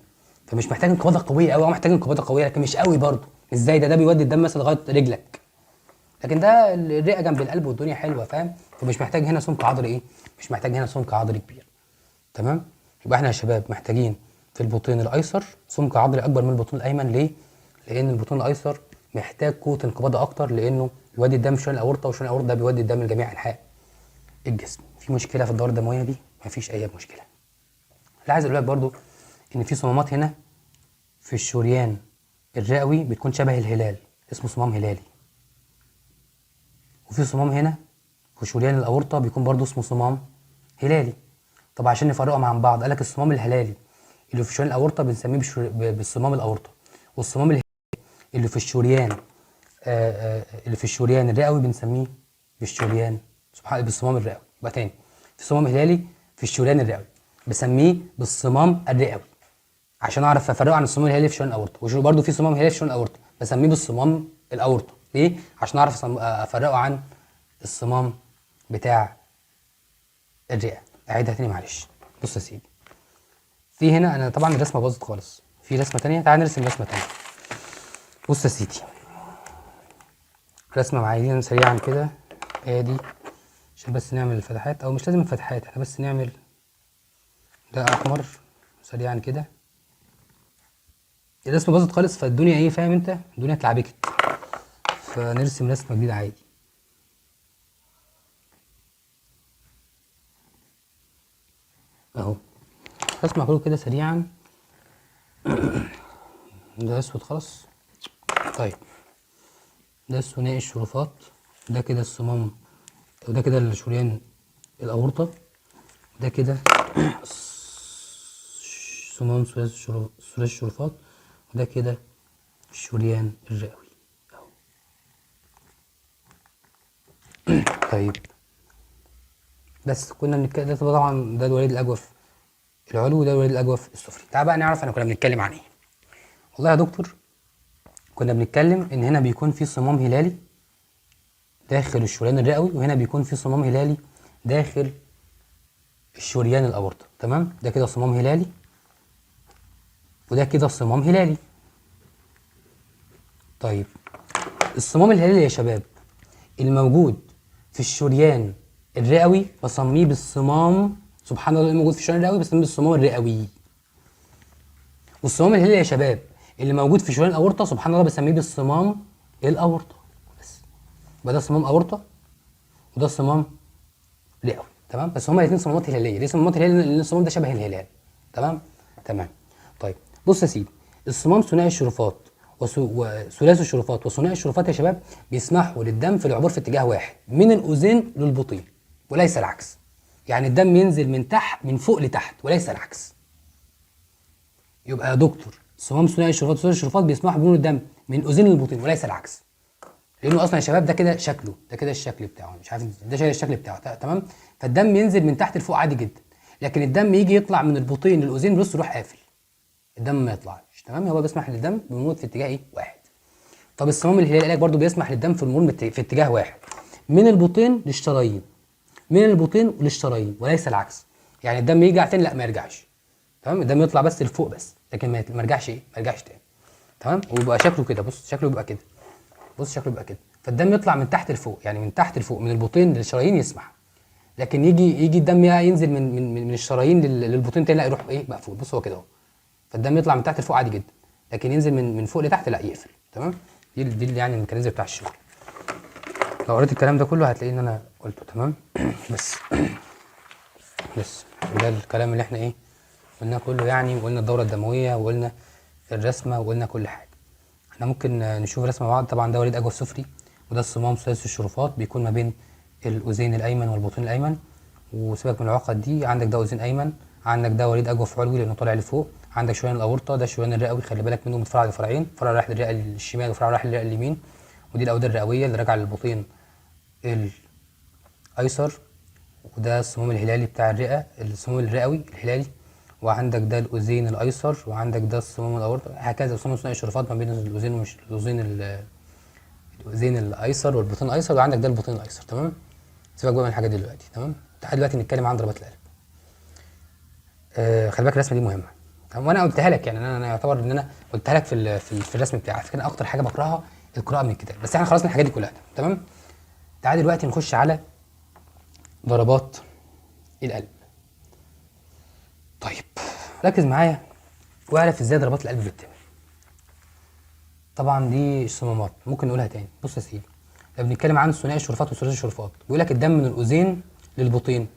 فمش محتاج انقباضه قويه قوي، او محتاج انقباضه قويه لكن مش قوي برضه. ازاي ده بيودي الدم مثلا لغايه رجلك، لكن ده الرئه جنب القلب والدنيا حلوه، فاهم؟ فمش محتاج هنا سمك عضلي ايه؟ مش محتاج هنا سمك عضلي كبير. تمام؟ يبقى احنا يا شباب محتاجين في البطين الايسر سمك عضلي اكبر من البطين الايمن. ليه؟ لان البطين الايسر محتاج قوه انقباض اكتر، لانه بيودي الدم في شريان الاورطه، وشريان الاورطه ده بيودي الدم لجميع انحاء الجسم. في مشكله في الدوره الدمويه دي؟ مفيش اي مشكله. اللي عايز اقول لك برضو ان في صمامات هنا في الشريان الرئوي بتكون شبه الهلال، اسمه صمام هلالي. وفي صمام هنا في شريان الاورطه بيكون برضو اسمه صمام هلالي. طب عشان نفرقهم عن بعض قال لك الصمام الهلالي اللي في شريان الاورطه بنسميه بالصمام الاورطه، والصمام الهلالي اللي في الشريان اللي في الشريان الرئوي بنسميه بالشريان بالصمام الرئوي. يبقى تاني، في صمام هلالي في الشريان الرئوي بسميه بالصمام الرئوي عشان اعرف افرقه عن الصمام الهلالي في شريان الاورطه، وبرده في صمام هلالي في شريان الاورطه بسميه بالصمام الاورطه. ليه؟ عشان اعرف افرقه عن الصمام بتاع الرئه. اعيدها تاني معلش. بص يا سيدي، في هنا انا طبعا الرسمه باظت خالص، في رسمه تانيه، تعال نرسم رسمه تانيه. بص يا سيدي، رسمه معايا سريعا كده، ادي عشان بس نعمل الفتحات، او مش لازم الفتحات، احنا بس نعمل ده احمر سريعا كده. الرسمه باظت خالص فالدنيا ايه، فاهم انت؟ الدنيا اتلعبكت، فنرسم رسمه جديده عادي. اهو رسمه كله كده سريعا. ده اسود خلاص. طيب ده ثنائي الشرفات، ده كده الصمام، وده كده الشريان الاورطه، ده كده صمام ثلاثي الشرفات، وده كده الشريان الرئوي اهو. طيب بس كنا بنتكلم، ده طبعا ده الوريد الاجوف العلوي وده الوريد الاجوف السفلي. تعال بقى نعرف احنا كنا بنتكلم عن ايه. والله يا دكتور كنا بنتكلم ان هنا بيكون في صمام هلالي داخل الشريان الرئوي، وهنا بيكون في صمام هلالي داخل الشريان الاورطه. تمام؟ ده كده صمام هلالي وده كده صمام هلالي. طيب الصمام الهلالي يا شباب الموجود في الشريان الرئوي بسميه بالصمام، سبحان الله، الموجود في الشريان الرئوي بسميه بالصمام الرئوي. والصمام الهلالي يا شباب اللي موجود في شريان الاورطه سبحان الله بسميه بالصمام الاورطه. بس يبقى ده صمام اورطه وده صمام رئوي. تمام؟ بس هما الاثنين صمامات هلاليه. ليه صمامات هلاليه؟ لان الصمام ده شبه الهلال. تمام؟ تمام. طيب بص يا سيدي، الصمام ثنائي الشرفات وثلاثي الشرفات وثنائي الشرفات يا شباب بيسمحوا للدم في العبور في اتجاه واحد من الاذين للبطين وليس العكس. يعني الدم ينزل من تحت من فوق لتحت وليس العكس. يبقى يا دكتور صمام ثنائي الشرفات وثلاثي الشرفات بيسمحوا بمرور الدم من الاذين للبطين وليس العكس. لانه اصلا يا شباب ده كده شكله، ده كده الشكل بتاعه، مش عارف ده شايل الشكل بتاعه. تمام؟ فالدم ينزل من تحت لفوق عادي جدا، لكن الدم يجي يطلع من البطين للاذين بص يروح قافل، الدم ما يطلعش. تمام؟ هو بيسمح للدم بالمرور في اتجاه ايه؟ واحد. طب الصمام الهلالي قالك برضه بيسمح للدم في المرور في اتجاه واحد من البطين للشرايين، من البطين للشرايين وليس العكس. يعني الدم يرجع تاني؟ لا ما يرجعش. تمام؟ الدم يطلع بس لفوق بس، لكن ما يرجعش ايه؟ ما يرجعش تاني. تمام؟ ويبقى شكله كده، بص شكله بيبقى كده، بص شكله بيبقى كده. فالدم يطلع من تحت لفوق، يعني من تحت لفوق من البطين للشرايين يسمح، لكن يجي الدم ينزل من الشرايين للبطين تاني لا يروح ايه؟ مقفول. بص هو كده اهو. فالدم يطلع من تحت لفوق عادي جدا، لكن ينزل من فوق لتحت لا يقفل. تمام؟ دي يعني الميكانيزم بتاع الشغل. لو قريت الكلام ده كله هتلاقي ان انا قلته. تمام؟ بس ده الكلام اللي احنا ايه قلناه كله يعني، وقلنا الدوره الدمويه وقلنا الرسمه وقلنا كل حاجه. احنا ممكن نشوف رسمه مع بعض. طبعا ده وريد اجوف سفلي وده الصمام ثلاثي الشرفات بيكون ما بين الاذين الايمن والبطين الايمن. وسيبك من العقد دي، عندك ده اذين ايمن، عندك ده وريد اجوف علوي لانه طالع لفوق، عندك شريان الاورطه ده الشريان الرئوي خلي بالك منه متفرع لفرعين، فرع رايح للرئه الشمال وفرع رايح للرئه اليمين، ودي الاوردة الرئويه اللي راجعه للبطين الايسر. وده الصمام الهلالي بتاع الرئه، الصمام الرئوي الهلالي. وعندك ده الاذين الايسر، وعندك ده الصمام الاورطه، هكذا صمام ثنائي الشرفات ما بين الاذين الاذين الايسر والبطين الايسر، وعندك ده البطين الايسر. تمام، سيبك بقى من الحاجات دي دلوقتي. تمام، تعال دلوقتي نتكلم عن ضربات القلب. خلي بالك الرسمه دي مهمه، وانا قلتها لك، يعني انا يعتبر ان انا قلتها لك في الرسم بتاعي. على فكره اكتر حاجه بكرهها القراءه من الكتاب، بس احنا خلصنا الحاجات دي كلها. تمام، تعال دلوقتي نخش على ضربات القلب. طيب ركز معايا واعرف ازاي ضربات القلب بتتم. طبعا دي صمامات ممكن نقولها تاني. بص يا سيدي، لو بنتكلم عن ثنائي الشرفات وثلاثي الشرفات، بيقول لك الدم من الاذين للبطين.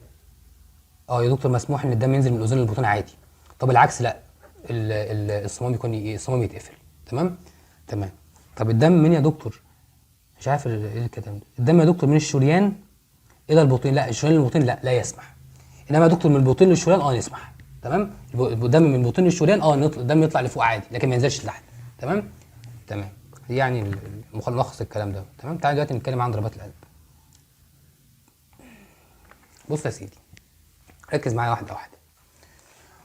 يا دكتور مسموح ان الدم ينزل من الاذين للبطين عادي. طب العكس لا، الصمام يكون الصمام يتقفل. تمام تمام. طب الدم من يا دكتور، مش عارف ايه الكلام ده، الدم يا دكتور من الشريان الى البطين، لا الشريان للبطين لا يسمح. انما يا دكتور من البطين للشريان نسمح. تمام، الدم من البطين للشريان الدم يطلع لفوق عادي، لكن ما ينزلش لتحت. تمام تمام، دي يعني ملخص الكلام ده. تمام، تعالى دلوقتي نتكلم عن ضربات القلب. بص يا سيدي، ركز معايا واحده واحده.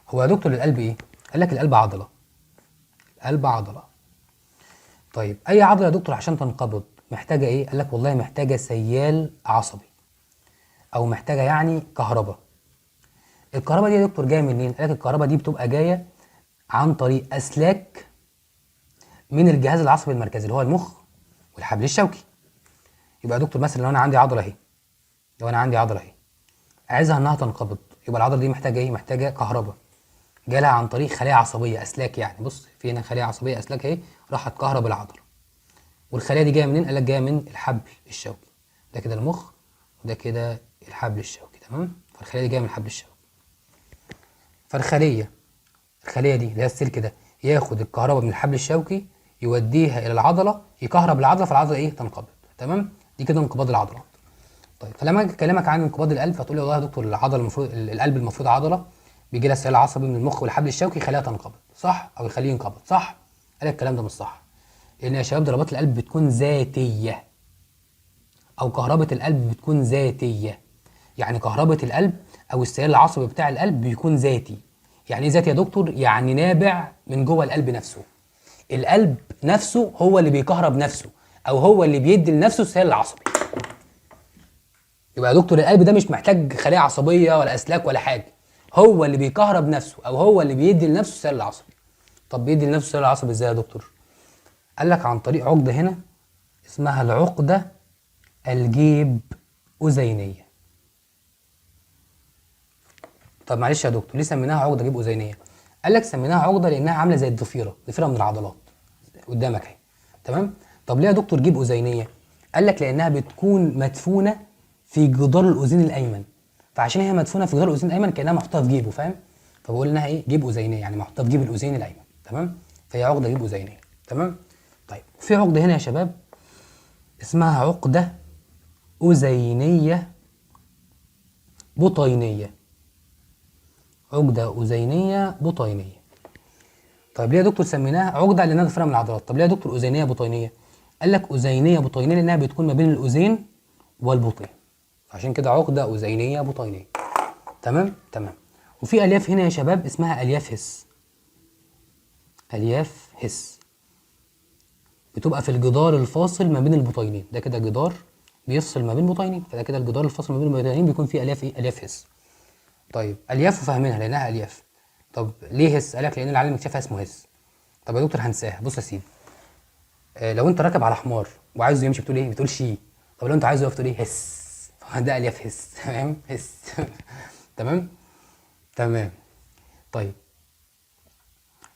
هو يا دكتور القلب ايه؟ قال لك القلب عضله. القلب عضله. طيب اي عضله يا دكتور عشان تنقبض محتاجه ايه؟ قال لك والله محتاجه سيال عصبي، او محتاجه يعني كهرباء. الكهرباء دي يا دكتور جايه منين؟ قال لك الكهرباء دي بتبقى جايه عن طريق اسلاك من الجهاز العصبي المركزي اللي هو المخ والحبل الشوكي. يبقى يا دكتور مثلا لو انا عندي عضله اهي، عايزها انها تنقبض، يبقى العضله دي محتاجه ايه؟ محتاجه كهرباء جالها عن طريق خلايا عصبيه اسلاك. يعني بص في هنا خلايا عصبيه اسلاك اهي، راحت كهرب العضله. والخلايا دي جايه منين؟ قال لك جايه من الحبل الشوكي. ده كده المخ وده كده الحبل الشوكي. تمام، فالخلايا دي جايه من الحبل الشوكي. فالخليه دي اللي هي السلك ده ياخد الكهرباء من الحبل الشوكي يوديها الى العضله، يكهرب العضله، فالعضله ايه؟ تنقبض. تمام، دي كده انقباض العضلات. طيب فلما اجي اكلمك عن انقباض القلب فتقول لي والله يا دكتور العضله المفروض، القلب المفروض عضله بيجي لها سيال عصبي من المخ والحبل الشوكي يخليها تنقبض، صح؟ او يخليه ينقبض، صح؟ قال الكلام ده مش صح. لان يا شباب ضربات القلب بتكون ذاتيه، او كهربة القلب بتكون ذاتيه. يعني كهربة القلب او السيال العصبي بتاع القلب بيكون ذاتي. يعني ايه ذاتي يا دكتور؟ يعني نابع من جوه القلب نفسه. القلب نفسه هو اللي بيكهرب نفسه، او هو اللي بيدي لنفسه السيال العصبي. يبقى يا دكتور القلب ده مش محتاج خلايا عصبيه ولا اسلاك ولا حاجه، هو اللي بيكهرب نفسه، او هو اللي بيدي لنفسه السيال العصبي. طب بيدي لنفسه السيال العصبي ازاي يا دكتور؟ قال لك عن طريق عقده هنا اسمها العقده الجيب أذينية. طب معلش يا دكتور ليه سميناها عقده جيب أذينية؟ قال لك سميناها عقده لانها عامله زي الضفيره من العضلات قدامك اهي. تمام؟ طب ليه يا دكتور جيب أذينية؟ قال لك لانها بتكون مدفونه في جدار الاذين الايمن، فعشان هي مدفونه في جدار الاذين الايمن كانها محطوطه في جيبه، فاهم؟ فبقول انها ايه؟ جيب أذينية، يعني محطوطه في جيب الاذين الايمن. تمام؟ فهي عقده جيب أذينية. تمام؟ طيب في عقده هنا يا شباب اسمها عقده أذينية بطينية. عقدة أذينية بطينية. طيب ليه يا دكتور سميناها عقدة؟ لأنها ضفيرة من العضلات. طب ليه يا دكتور أذينية بطينية؟ قال لك أذينية بطينية لأنها بتكون ما بين الأذين والبطين، عشان كده عقدة أذينية بطينية. تمام؟ تمام. وفي ألياف هنا يا شباب اسمها ألياف هس. ألياف هس بتبقى في الجدار الفاصل ما بين البطينين. ده كده جدار بيفصل ما بين بطينين، فده كده الجدار الفاصل ما بين البطينين بيكون فيه الياف ايه؟ الياف هس. طيب الياف وفاهمينها لانها الياف. طب ليه هس؟ قالك لان العالم اكتشفها اسمه هس. طب يا دكتور هنساها. بص يا سيدي، لو انت راكب على حمار وعايزه يمشي بتقول ايه؟ بتقول شي. طب لو انت عايزه يقف تقول ايه؟ هس. ده الياف هس. تمام؟ هس. تمام؟ تمام. طيب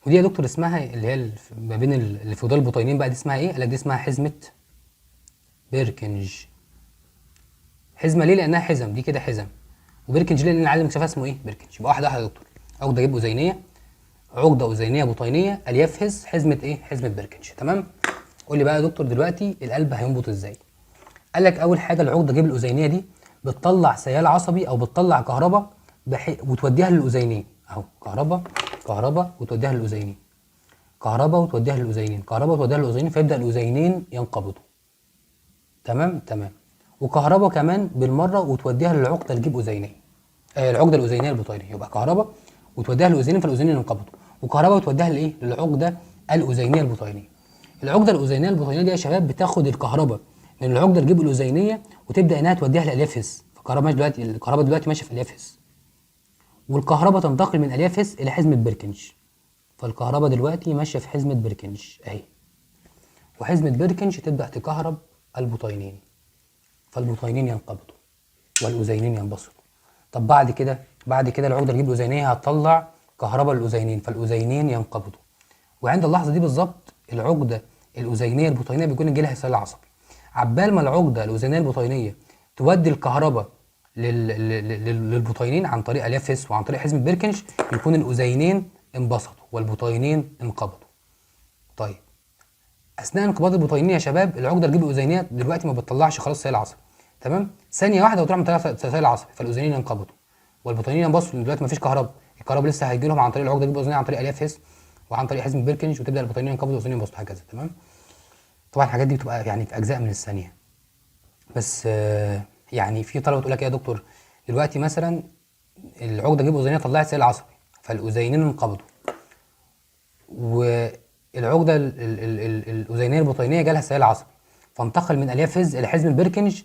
ودي يا دكتور اسمها اللي هي ما بين اللي في جدار البطينين بقى، دي اسمها ايه؟ قالك دي اسمها حزمة بيركنج. حزمه ليه؟ لانها حزم، دي كده حزم. وبيركنج ليه؟ لان العالم اكتشفها اسمه ايه؟ بيركنج. يبقى واحده واحده يا دكتور. عقده جيب أذينية، عقده أذينية بطينية، الياف هس، حزمه ايه؟ حزمه بيركنج. تمام؟ قول لي بقى يا دكتور دلوقتي القلب هينبض ازاي؟ قال لك اول حاجه العقده جيب الأذينية دي بتطلع سيال عصبي او بتطلع كهرباء وتوديها للاذينين اهو. كهرباء وتوديها للاذينين، كهرباء وتوديها للاذينين، كهرباء وتوديها للاذينين، فيبدا الاذينين ينقبضوا. تمام؟ تمام. وكهرباء كمان بالمره وتوديها للعقده الجيب أذينية، العقده الأذينية البطينية. يبقى كهرباء وتوديها للاذينين فالاذينين ينقبضوا، وكهرباء وتوديها لايه؟ للعقده الأذينية البطينية. العقده الاذينيه البطينيه دي يا شباب بتاخد الكهرباء من العقده الجيب الاذينيه وتبدا انها توديها لليافس. الكهرباء دلوقتي ماشيه في اليافس، والكهرباء تنتقل من اليافس الى حزمه بيركنج. فالكهرباء دلوقتي ماشيه في حزمه بيركنج اهي، وحزمه بيركنج تبدا تكهرب البطينين، فالبطينين ينقبضوا والاذينين ينبسطوا. طب بعد كده العقده الجيب الاذينيه هتطلع كهرباء للاذينين، فالاذينين ينقبضوا. وعند اللحظه دي بالظبط العقده الاذينيه البطينيه بيكون يجي لها سيل عصبي. عبال ما العقده الاذينيه البطينيه تودي الكهرباء للبطينين عن طريق اليافس وعن طريق حزمه بيركنج، يكون الاذينين انبسطوا والبطينين انقبضوا. طيب اثناء انقباض البطينين يا شباب العقده الجيب الاذينيه دلوقتي ما بتطلعش خلاص سيل عصبي، تمام؟ ثانيه واحده وتروح مطلعه سيل عصبي، فالاذينين ينقبضوا والبطينين ينبسطوا لان دلوقتي ما فيش كهرباء. الكهرباء لسه هيجي لهم عن طريق العقده الجيب الاذينيه عن طريق اليافس وعن طريق حزمه بيركنج، وتبدا البطينين ينقبضوا والاذينين ينبسطوا هكذا، تمام؟ طبعا الحاجات دي بتبقى يعني في اجزاء من الثانيه. بس يعني في طلبه تقول لك ايه يا دكتور دلوقتي مثلا العقده الجيب الاذينيه طلعت سيل عصبي فالاذينين انقبضوا، والعقده الاذينيه البطينيه جالها سيل عصبي فانتقل من اليافز الى حزم البركنج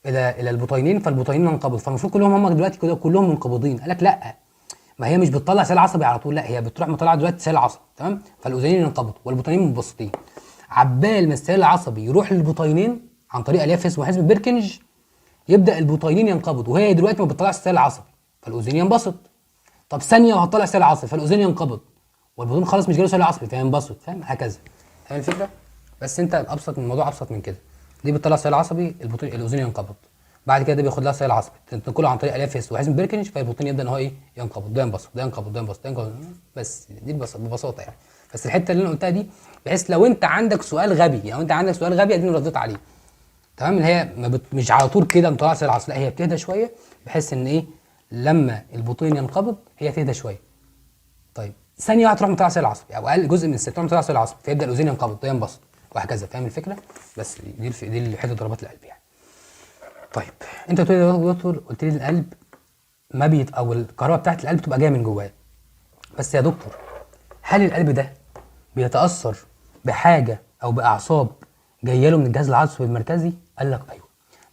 الى البطينين، فالبطينين انقبضوا، فالمفروض كلهم دلوقتي كلهم منقبضين. قال لك لا، ما هي مش بتطلع سيل عصبي على طول، لا هي بتروح مطلعه دلوقتي سيل عصبي، تمام؟ فالاذينين ينقبضوا والبطينين منبسطين. عبال ما السيل العصبي يروح للبطينين عن طريق اليافز وحزم البركنج يبدا البطينين ينقبضوا، وهي دلوقتي ما بتطلعش سيل عصبي فالاذين ينبسط. طب ثانيه وهتطلع سيل عصبي فالاذين ينقبض والبطين خلاص مش جاله سيل عصبي فينبسط، فاهم؟ هكذا. فاهم الفكره؟ بس انت ابسط من الموضوع، ابسط من كده. دي بتطلع سيل عصبي الاذين ينقبض، بعد كده ده بياخد لها سيل عصبي تنقله عن طريق اليافس وحزم بيركنج فالبطين يبدا ان هو ايه ينقبض، ده ينبسط ده ينقبض ده ينبسط ده ينقبض. بس دي ببساطه يعني. بس الحته اللي انا قلتها دي بحيث لو انت عندك سؤال غبي، يعني انت عندك سؤال غبي اديني رديت عليه، تمام؟ اللي هي مش على طول كده مطلع سيل عصبي، لا هي بتهدى شويه بحيث ان ايه لما البطين ينقبض هي تهدى شويه. طيب ثانيه واحده تروح مطلع سيل عصبي او اقل جزء من الست تروح مطلع سيل عصبي فيبدا الاذين ينقبض ده ينبسط وهكذا. فاهم الفكره؟ بس دي حته ضربات القلب يعني. طيب انت قلت لي يا دكتور، قلت لي القلب ما او الكهرباء بتاعت القلب تبقى جايه من جواه. بس يا دكتور هل القلب ده بيتاثر بحاجه او باعصاب جايه له من الجهاز العصبي المركزي؟ قال لك ايوه،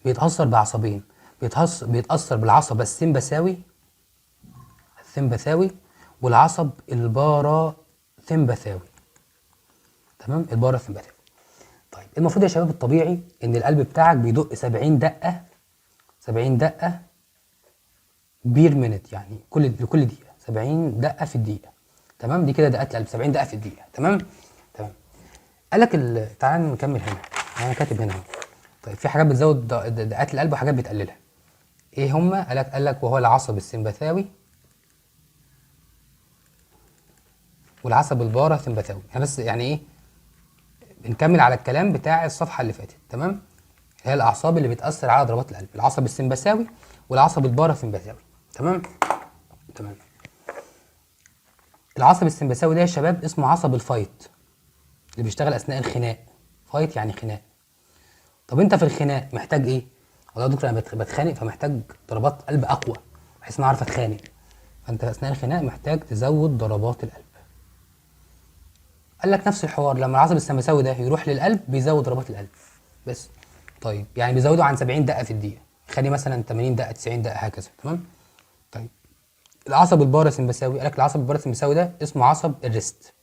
بيتاثر بعصبين، بيتاثر بالعصب السمبثاوي والعصب الباراثمبثاوي، تمام؟ الباراثمبثاوي. طيب المفروض يا شباب الطبيعي ان القلب بتاعك بيدق 70 دقه بير مينت، يعني لكل دقيقه 70 دقه في الدقيقه، تمام؟ دي كده دقات القلب 70 دقه في الدقيقه، تمام. قال لك تعال نكمل هنا، انا كاتب هنا. طيب في حاجات بتزود دقات القلب وحاجات بتقللها. ايه هما؟ قال لك وهو العصب السمبثاوي والعصب الباراثمبثاوي. احنا بس يعني ايه بنكمل على الكلام بتاع الصفحه اللي فاتت، تمام؟ هي الاعصاب اللي بتاثر على ضربات القلب، العصب السمبثاوي والعصب الباراثمبثاوي، تمام. العصب السمبثاوي ده يا شباب اسمه عصب الفايت اللي بيشتغل اثناء الخناق. فايت يعني خناق. طب انت في الخناق محتاج ايه؟ والله يا دكتور انا بتخانق فمحتاج ضربات قلب اقوى بحيث ان اعرف اتخانق. فانت اثناء الخناق محتاج تزود ضربات القلب. قال لك نفس الحوار لما العصب السمبثاوي ده يروح للقلب بيزود ضربات القلب بس. طيب يعني بيزوده عن 70 دقه في الدقيقه، يخلي مثلا 80 دقه 90 دقه هكذا، تمام. طيب العصب الباراثمبثاوي، قال لك العصب الباراثمبثاوي ده اسمه عصب الريست،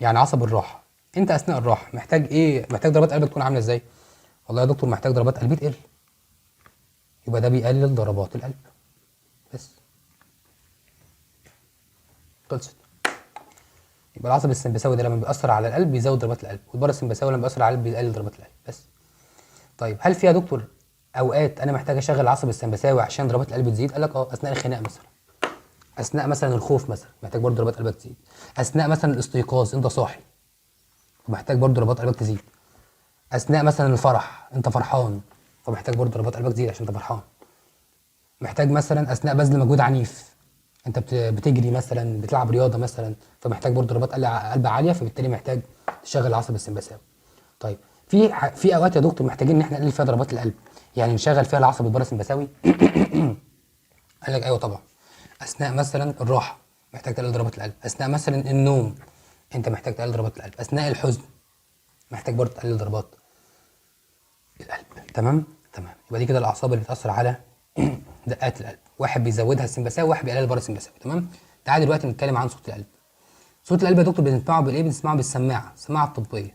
يعني عصب الراحه. انت اثناء الراحه محتاج ايه؟ محتاج ضربات قلبك تكون عامله ازاي؟ والله يا دكتور محتاج ضربات قلبي تقل، يبقى ده بيقلل ضربات القلب بس. خلصت. يبقى العصب السمبثاوي ده لما بيأثر على القلب بيزود ضربات القلب، والباراثمبثاوي لما بيأثر على القلب بيقلل ضربات القلب بس. طيب هل في يا دكتور اوقات انا محتاج اشغل العصب السمبثاوي عشان ضربات القلب تزيد؟ قال لك اثناء الخناق مثلا، اثناء مثلا الخوف مثلا محتاج برضه ضربات قلبك تزيد، اثناء مثلا الاستيقاظ انت صاحي ومحتاج برضه ضربات قلبك تزيد، اثناء مثلا الفرح انت فرحان فمحتاج برضه ضربات قلبك تزيد عشان انت فرحان، محتاج مثلا اثناء بذل مجهود عنيف انت بتجري مثلا بتلعب رياضه مثلا فمحتاج برضه ضربات قلب عاليه فبالتالي محتاج تشغل العصب السمبثاوي. طيب في اوقات يا دكتور محتاجين ان احنا نقلل فيها ضربات القلب، يعني نشغل فيها العصب الباراثمبثاوي. قال لك ايوه طبعا، اثناء مثلا الراحه محتاج تقلل ضربات القلب، اثناء مثلا النوم انت محتاج تقلل ضربات القلب، اثناء الحزن محتاج برضه تقلل ضربات القلب. تمام. يبقى دي كده الاعصاب اللي بتاثر على دقات القلب، واحد بيزودها السمبثاوي وواحد بيقلل بره السمبثاوي. تمام. تعال دلوقتي نتكلم عن صوت القلب. صوت القلب يا دكتور بنسمعه بالايه؟ بنسمعه بالسماعه، السماعه الطبيه.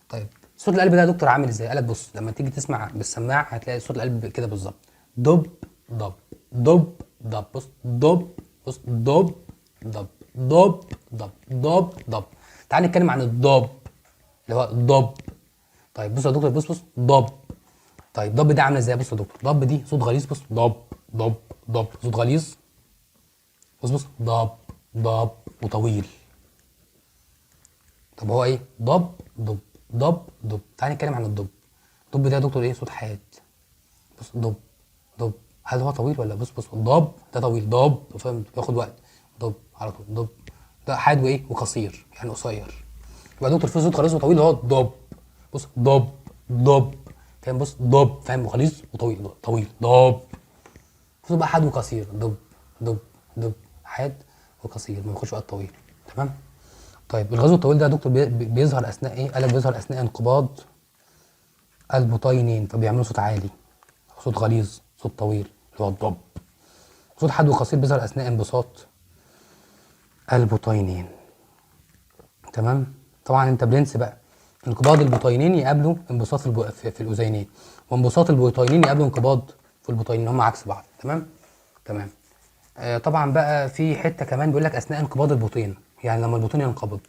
طيب صوت القلب ده يا دكتور عامل ازاي؟ قالك بص، لما تيجي تسمع بالسماعه هتلاقي صوت القلب كده بالظبط، دب ضب ضب ضب. بص ضب، بص ضب ضب ضب ضب ضب ضب. تعال نتكلم عن الضب اللي هو ضب. طيب بص يا دكتور، بص ضب. طيب ضب ده عامله ازاي؟ بص يا دكتور، ضب دي صوت غليظ. بص ضب ضب ضب، صوت غليظ. بص ضب ضب وطويل. طب هو ايه؟ ضب ضب ضب ضب. تعال نتكلم عن الضب. الضب ده يا دكتور ايه؟ صوت حاد. بص ضب ضب. هل هو طويل ولا؟ بص ضب ده طويل، ضب فاهم، بياخد وقت. ضب على طول ضب. ده حاد وايه؟ وقصير، يعني قصير. يبقى يا دكتور في صوت غليظ وطويل اللي هو الضب. بص ضب ضب فاهم، بص ضب فاهم، وغليظ وطويل، طويل ضب. صوت بقى حاد وقصير، ضب ضب ضب، حاد وقصير، ما بياخدش وقت طويل. تمام. طيب الغاز الطويل ده يا دكتور بيظهر اثناء ايه؟ قالك بيظهر اثناء انقباض البطينين، فبيعملوا صوت عالي، صوت غليظ، صوت طويل اللي هو الضب. صوت حاد وقصير بيظهر اثناء انبساط البطينين. تمام. طبعا انت برنس بقى، انقباض البطينين يقابلوا انبساط في الاذينين، وانبساط البطينين يقابلوا انقباض في البطينين، هم عكس بعض. تمام. طبعا بقى في حته كمان بيقول لك اثناء انقباض البطين، يعني لما البطين ينقبض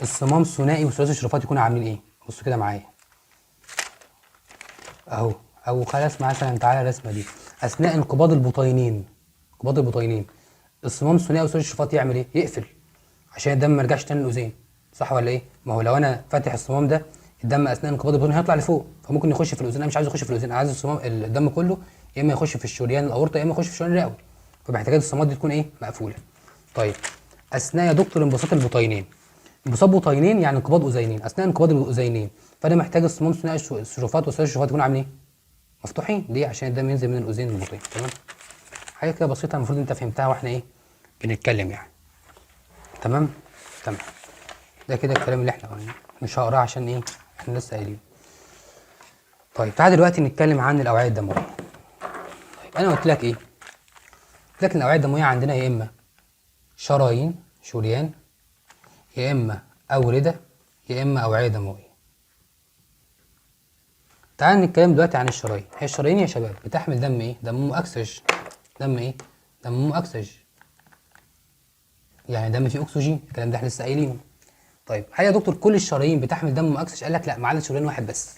الصمام الثنائي وثلاثي الشرفات يكونوا عاملين ايه؟ بصوا كده معايا اهو، او خلاص مثلا تعالى الرسمه دي. اثناء انقباض البطينين، انقباض البطينين، الصمام الثنائي وثلاثي الشرفات يعمل ايه؟ يقفل عشان الدم ما يرجعش تاني للاذين، صح ولا ايه؟ ما هو لو انا فاتح الصمام ده، الدم اثناء انقباض البطين هيطلع لفوق، فممكن يخش في الاذين. انا مش عايز يخش في الاذين، انا عايز الصمام الدم كله يا اما يخش في الشريان الاورطه يا اما يخش في الشريان الرئوي، فمحتاجات الصمامات دي تكون ايه؟ مقفوله. طيب اثناء يا دكتور انبساط البطينين، انبساط بطينين يعني انقباض اذينين، اثناء انقباض الاذينين فانا محتاج الصمام الثنائي الشرفات وثلاثي الشرفات يكونوا عاملين ايه؟ مفتوحين. ليه؟ عشان الدم ينزل من الاذين للبطين. تمام. حاجه كده بسيطه المفروض انت فهمتها واحنا ايه؟ بنتكلم يعني. تمام. ده كده الكلام اللي احنا قلناه، مش هقراه عشان ايه؟ احنا لسه قايلين. طيب تعالى دلوقتي نتكلم عن الاوعيه الدمويه. طيب انا قلت لك ايه؟ قلت لك ان الاوعيه الدمويه عندنا يا اما شرايين، شريان، يا اما اورده، يا اما اوعيه دمويه. تعال نتكلم دلوقتي عن الشرايين. هي الشرايين يا شباب بتحمل دم ايه؟ دم مؤكسج. دم ايه؟ دم مؤكسج، يعني دم فيه اكسجين، الكلام ده احنا لسه قايلينه. طيب هل يا دكتور كل الشرايين بتحمل دم مؤكسج؟ قال لك لا، ما عدا شريان واحد بس.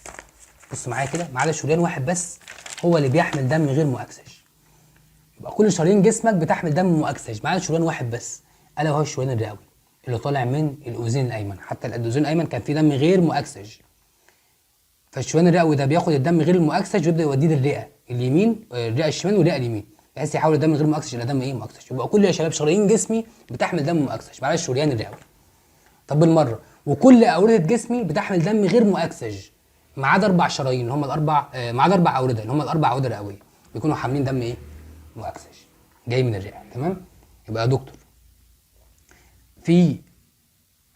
بص معايا كده، ما عدا شريان واحد بس هو اللي بيحمل دم غير مؤكسج. يبقى كل شرايين جسمك بتحمل دم مؤكسج ما عدا شريان واحد بس، الا وهو الشريان الرئوي اللي طالع من الاذين الايمن. حتى الاذين الايمن كان فيه دم غير مؤكسج، فالشريان الرئوي ده بياخد الدم غير المؤكسج ويبدا يوديه للرئه اليمين، الرئه الشمال والرئه اليمين، بحيث يحول الدم غير مؤكسج الى دم ايه؟ مؤكسج. يبقى كل يا شباب شرايين جسمي بتحمل دم مؤكسج ما عدا الشريان الرئوي. طب بالمره، وكل اورده جسمي بتحمل دم غير مؤكسج ما عدا اربع شرايين اللي هم الاربع، ما عدا اربع اورده اللي هم الاربع اورده الرئويه بيكونوا حاملين دم ايه؟ مؤكسج جاي من الرئه. تمام. يبقى يا دكتور في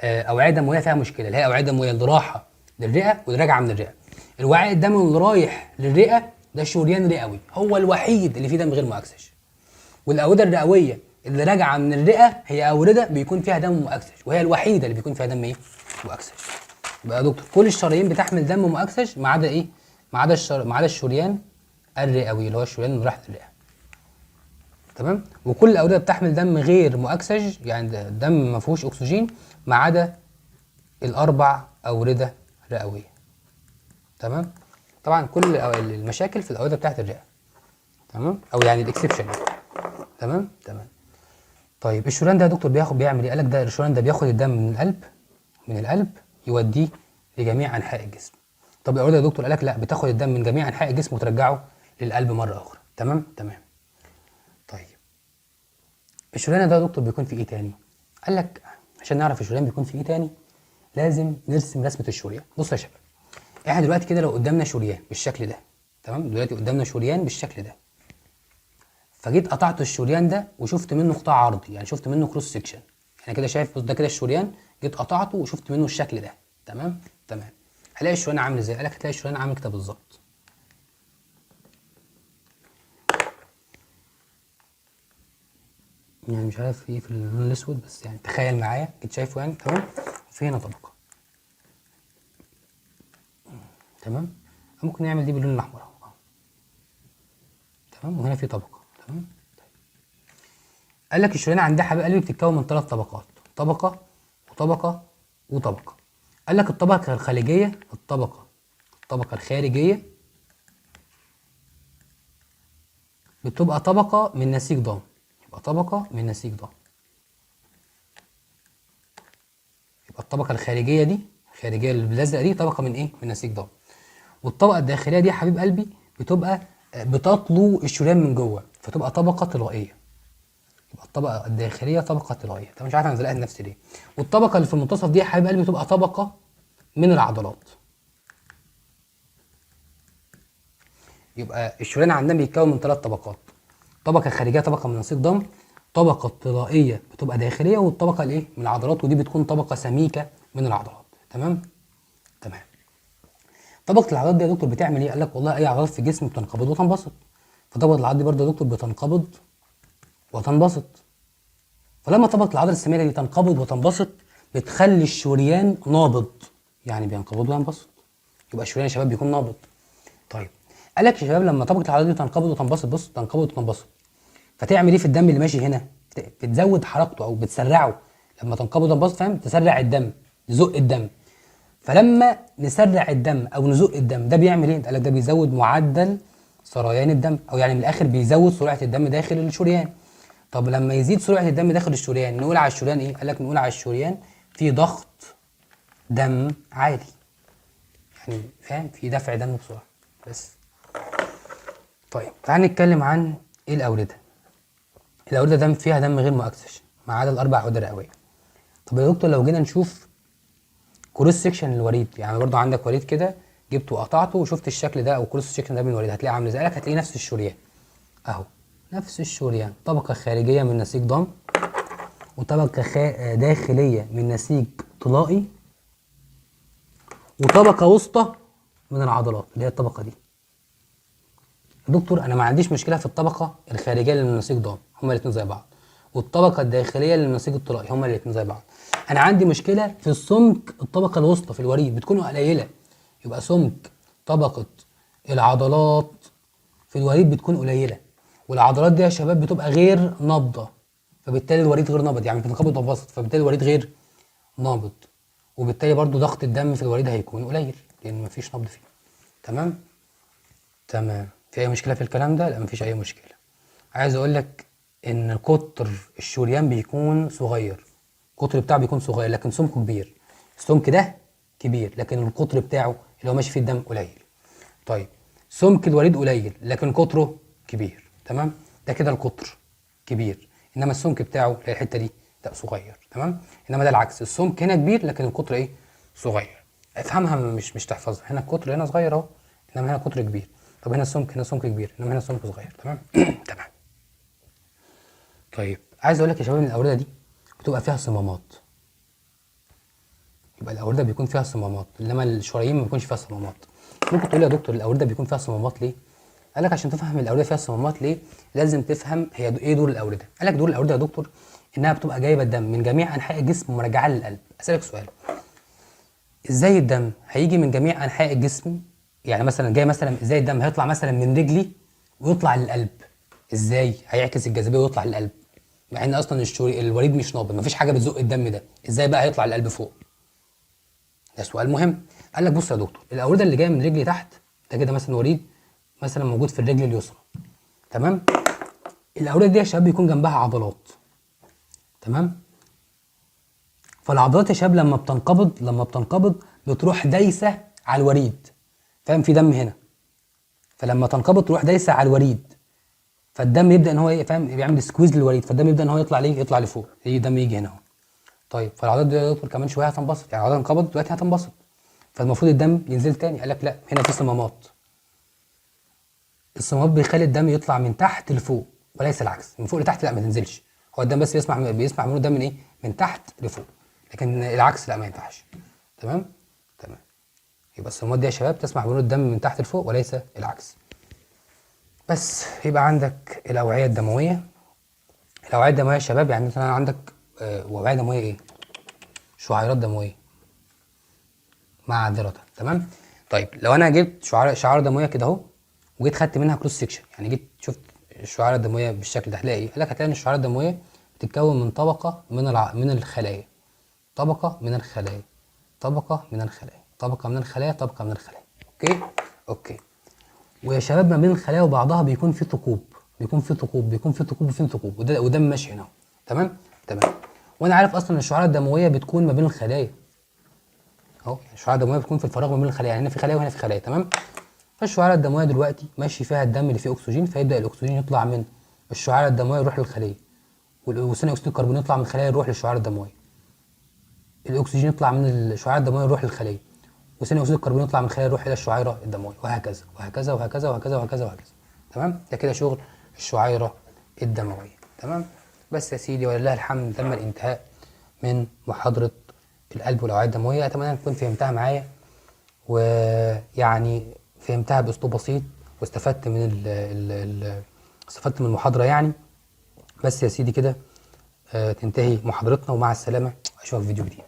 اوعيه دمويه فيها مشكله، اللي هي اوعيه دمويه اللي رايحه للرئه واللي راجعه من الرئه. الوعاء الدموي اللي رايح للرئه ده شريان رئوي هو الوحيد اللي فيه دم غير مؤكسج، والاورده الرئويه اللي راجعه من الرئه هي اورده بيكون فيها دم مؤكسج وهي الوحيده اللي بيكون فيها دم ايه؟ مؤكسج. يبقى يا دكتور كل الشرايين بتحمل دم مؤكسج ما عدا ايه؟ ما عدا الشريان الرئوي اللي هو الشريان اللي راح للرئه. تمام. وكل الاورده بتحمل دم غير مؤكسج، يعني دم ما فيهوش اكسجين ما عدا الاربع اورده رئويه. تمام. طبعا كل المشاكل في الاورده بتاعت الرئه. تمام. او يعني الاكسبشن. تمام. طيب الشريان ده يا دكتور بيعمل ايه؟ قال لك ده الشريان ده بياخد الدم من القلب يوديه لجميع انحاء الجسم. طب الاورده يا دكتور قال لك لا، بتاخد الدم من جميع انحاء الجسم وترجعه للقلب مره اخرى. تمام. طيب الشريان ده يا دكتور بيكون في ايه تاني؟ قال لك عشان نعرف الشريان بيكون في ايه تاني لازم نرسم رسمه الشريان. بص يا شباب، احنا دلوقتي كده لو قدامنا شريان بالشكل ده، تمام، دلوقتي قدامنا شريان بالشكل ده، فجيت قطعت الشريان ده وشفت منه قطاع عرضي، يعني شفت منه كروس سكشن. انا كده شايف، بص ده كده الشريان جيت قطعته وشفت منه الشكل ده. تمام. هلاقي الشريان عامل ازاي؟ قالك هتلاقي الشريان عامل كده بالظبط. يعني مش عارف ايه في اللون الاسود، بس يعني تخيل معايا كنت شايفه يعني. تمام. وفي هنا طبقه. تمام. ممكن نعمل دي باللون الاحمر اهو. تمام. وهنا في طبقه. تمام. قال لك الشريان عندها حبيب قلبي بتتكون من 3 طبقات، طبقه وطبقه وطبقه. قال لك الطبقه الخارجيه، الطبقه الخارجيه بتبقى طبقه من نسيج ضم. يبقى طبقه من نسيج ضم. يبقى الطبقه الخارجيه دي، الخارجيه الازرق دي، طبقه من ايه؟ من نسيج ضم. والطبقه الداخليه دي يا حبيب قلبي بتبقى بتطلو الشريان من جوه، فتبقى طبقه طلائيه. يبقى الطبقه الداخليه طبقه طلائيه. طب مش عارف انا زلقت نفسي ليه. والطبقه اللي في المنتصف دي يا حبيب قلبي بتبقى طبقه من العضلات. يبقى الشريان عندنا بيتكون من 3 طبقات، طبقه خارجيه طبقه من نسيج ضم، طبقه طلائيه بتبقى داخليه، والطبقه الايه؟ من العضلات، ودي بتكون طبقه سميكه من العضلات. تمام. طبقه العضلات دي يا دكتور بتعمل ايه؟ قال لك والله اي عضلات في الجسم بتنقبض وتنبسط، فطبقه العضلات دي برضه يا دكتور بتنقبض وتنبسط. فلما طبقه العضله السميكه دي تنقبض وتنبسط بتخلي الشريان نابض، يعني بينقبض وينبسط. يبقى الشريان يا شباب بيكون نابض. طيب قال لك يا شباب لما طبقه العضلات دي تنقبض وتنبسط، بص تنقبض وتنبسط، فتعمل ايه في الدم اللي ماشي هنا؟ بتزود حركته او بتسرعه. لما تنقبض وتنبسط فاهم؟ تسرع الدم، تزق الدم. فلما نسرع الدم او نزق الدم ده بيعمل ايه؟ قال لك ده بيزود معدل سريان الدم، او يعني من الاخر بيزود سرعه الدم داخل الشريان. طب لما يزيد سرعه الدم داخل الشريان نقول على الشريان ايه؟ قال لك نقول على الشريان في ضغط دم عالي، يعني فاهم؟ في دفع دم بسرعه. بس طيب تعال نتكلم عن ايه الاورده. الاورده دم فيها دم غير مؤكسج ما عدا الاربع اوردة الرئويه. طب يا دكتور لو جينا نشوف كروس سيكشن للوريد، يعني برضو عندك وريد كده جبته وقطعته وشفت الشكل ده او كروس سيكشن ده من الوريد، هتلاقيه عامل ازاي؟ هتلاقيه نفس الشريان اهو، نفس الشريان، طبقه خارجيه من نسيج ضم، وطبقه داخليه من نسيج طلائي، وطبقه وسطى من العضلات اللي هي الطبقه دي. يا دكتور انا ما عنديش مشكله في الطبقه الخارجيه اللي من نسيج ضم، هما الاثنين زي بعض، والطبقه الداخليه اللي من نسيج الطلائي هما الاثنين زي بعض. انا عندي مشكله في السمك، الطبقه الوسطى في الوريد بتكون قليله، يبقى سمك طبقه العضلات في الوريد بتكون قليله، والعضلات دي يا شباب بتبقى غير نابضه، فبالتالي الوريد غير نابض، يعني بتنقبض وتنبسط، فبالتالي الوريد غير نابض، وبالتالي برضو ضغط الدم في الوريد هيكون قليل لان مفيش نبض فيه. تمام. في اي مشكله في الكلام ده؟ لا مفيش اي مشكله. عايز اقول لك ان قطر الشريان بيكون صغير، القطر بتاعه بيكون صغير لكن سمكه كبير. السمك ده كبير لكن القطر بتاعه اللي هو ماشي فيه الدم قليل. طيب سمك الوريد قليل لكن قطره كبير. تمام. ده كده القطر كبير، انما السمك بتاعه اللي هي الحته دي ده صغير. تمام. انما ده العكس، السمك هنا كبير لكن القطر ايه؟ صغير. افهمها مش تحفظها. هنا القطر هنا صغير اهو، انما هنا القطر كبير. طب هنا السمك كبير انما هنا السمك صغير. تمام. تمام. طيب عايز اقول لك يا شباب ان الاورده دي بتبقى فيها صمامات، يبقى الاورده بيكون فيها صمامات انما الشرايين ما بيكونش فيها صمامات. ممكن تقول لي يا دكتور الاورده بيكون فيها صمامات ليه؟ قال لك عشان تفهم الاورده فيها صمامات ليه لازم تفهم هي ايه دور الاورده. قال لك دور الاورده يا دكتور انها بتبقى جايبه الدم من جميع انحاء الجسم ومرجعاه للقلب. اسالك سؤال، ازاي الدم هيجي من جميع انحاء الجسم؟ يعني مثلا جاي مثلا ازاي الدم هيطلع مثلا من رجلي ويطلع للقلب؟ ازاي هيعكس الجاذبيه ويطلع للقلب مع ان اصلا الوريد مش نابض، مفيش حاجه بتزق الدم ده، ازاي بقى هيطلع للقلب فوق؟ ده سؤال مهم. قال لك بص يا دكتور الاورده اللي جايه من رجلي تحت ده كده مثلا وريد مثلا موجود في الرجل اليسرى. تمام. الاورده دي يا شباب بيكون جنبها عضلات. تمام. فالعضلات يا شباب لما بتنقبض بتروح دايسه على الوريد، فاهم؟ في دم هنا، فلما تنقبض تروح دايسه على الوريد، فالدم يبدا ان هو ايه فاهم بيعمل سكويز للوريد، فالدم يبدا ان هو يطلع ليه؟ يطلع لفوق، يجي الدم يجي هنا اهو. طيب فالعضلات دي يا دكتور كمان شويه هتنبسط، يعني العضله انقبضت دلوقتي هتنبسط، فالمفروض الدم ينزل تاني. قال لك لا هنا في صمامات، الصمامات بيخلي الدم يطلع من تحت لفوق وليس العكس، من فوق لتحت لا ما تنزلش، هو الدم بس بيسمع منه الدم من ايه؟ من تحت لفوق، لكن العكس لا ما ينفعش. تمام. يبقى الصمامات دي يا شباب تسمح بمرور الدم من تحت لفوق وليس العكس. بس يبقى عندك الاوعيه الدمويه. الاوعيه الدمويه يا شباب يعني مثلا عندك اوعيه دمويه ايه؟ شعيرات دمويه معذره. تمام. طيب لو انا جبت شعيره دمويه كده اهو وجيت خدت منها كروس سكشن، يعني جيت شفت الشعيره الدمويه بالشكل ده، هتلاقي ايه؟ قال لك هتلاقي ان الشعيره الدمويه بتتكون من طبقه من الخلايا، طبقه من الخلايا، طبقه من الخلايا، طبقه من الخلايا، طبقه من الخلايا. اوكي. ويا شباب ما بين الخلايا وبعضها بيكون في ثقوب، وفي ثقوب، وده ماشي هنا. تمام. وانا عارف اصلا ان الشعيره الدمويه بتكون ما بين الخلايا اهو، الشعيره الدمويه بتكون في الفراغ ما بين الخلايا، يعني هنا في خلايا وهنا في خلايا. تمام. فالشعيره الدمويه دلوقتي ماشي فيها الدم اللي فيه اكسجين، فيبدا الاكسجين يطلع من الشعيره الدمويه يروح للخليه، وثاني اكسيد الكربون يطلع من الخلايا يروح للشعيره الدمويه، الاكسجين يطلع من الشعيره الدمويه يروح للخليه، وثاني اكسيد الكربون يطلع من الخلايا يروح الى الشعيره الدمويه، وهكذا وهكذا وهكذا وهكذا وهكذا وهكذا. تمام. ده كده شغل الشعيره الدمويه. تمام. بس يا سيدي ولله الحمد تم الانتهاء من محاضره القلب والاوعيه الدمويه. اتمنى ان تكون فهمتها معايا، ويعني فهمتها باسلوب بسيط، واستفدت من استفدت من المحاضره يعني. بس يا سيدي كده تنتهي محاضرتنا، ومع السلامه، اشوفك في فيديو جديد.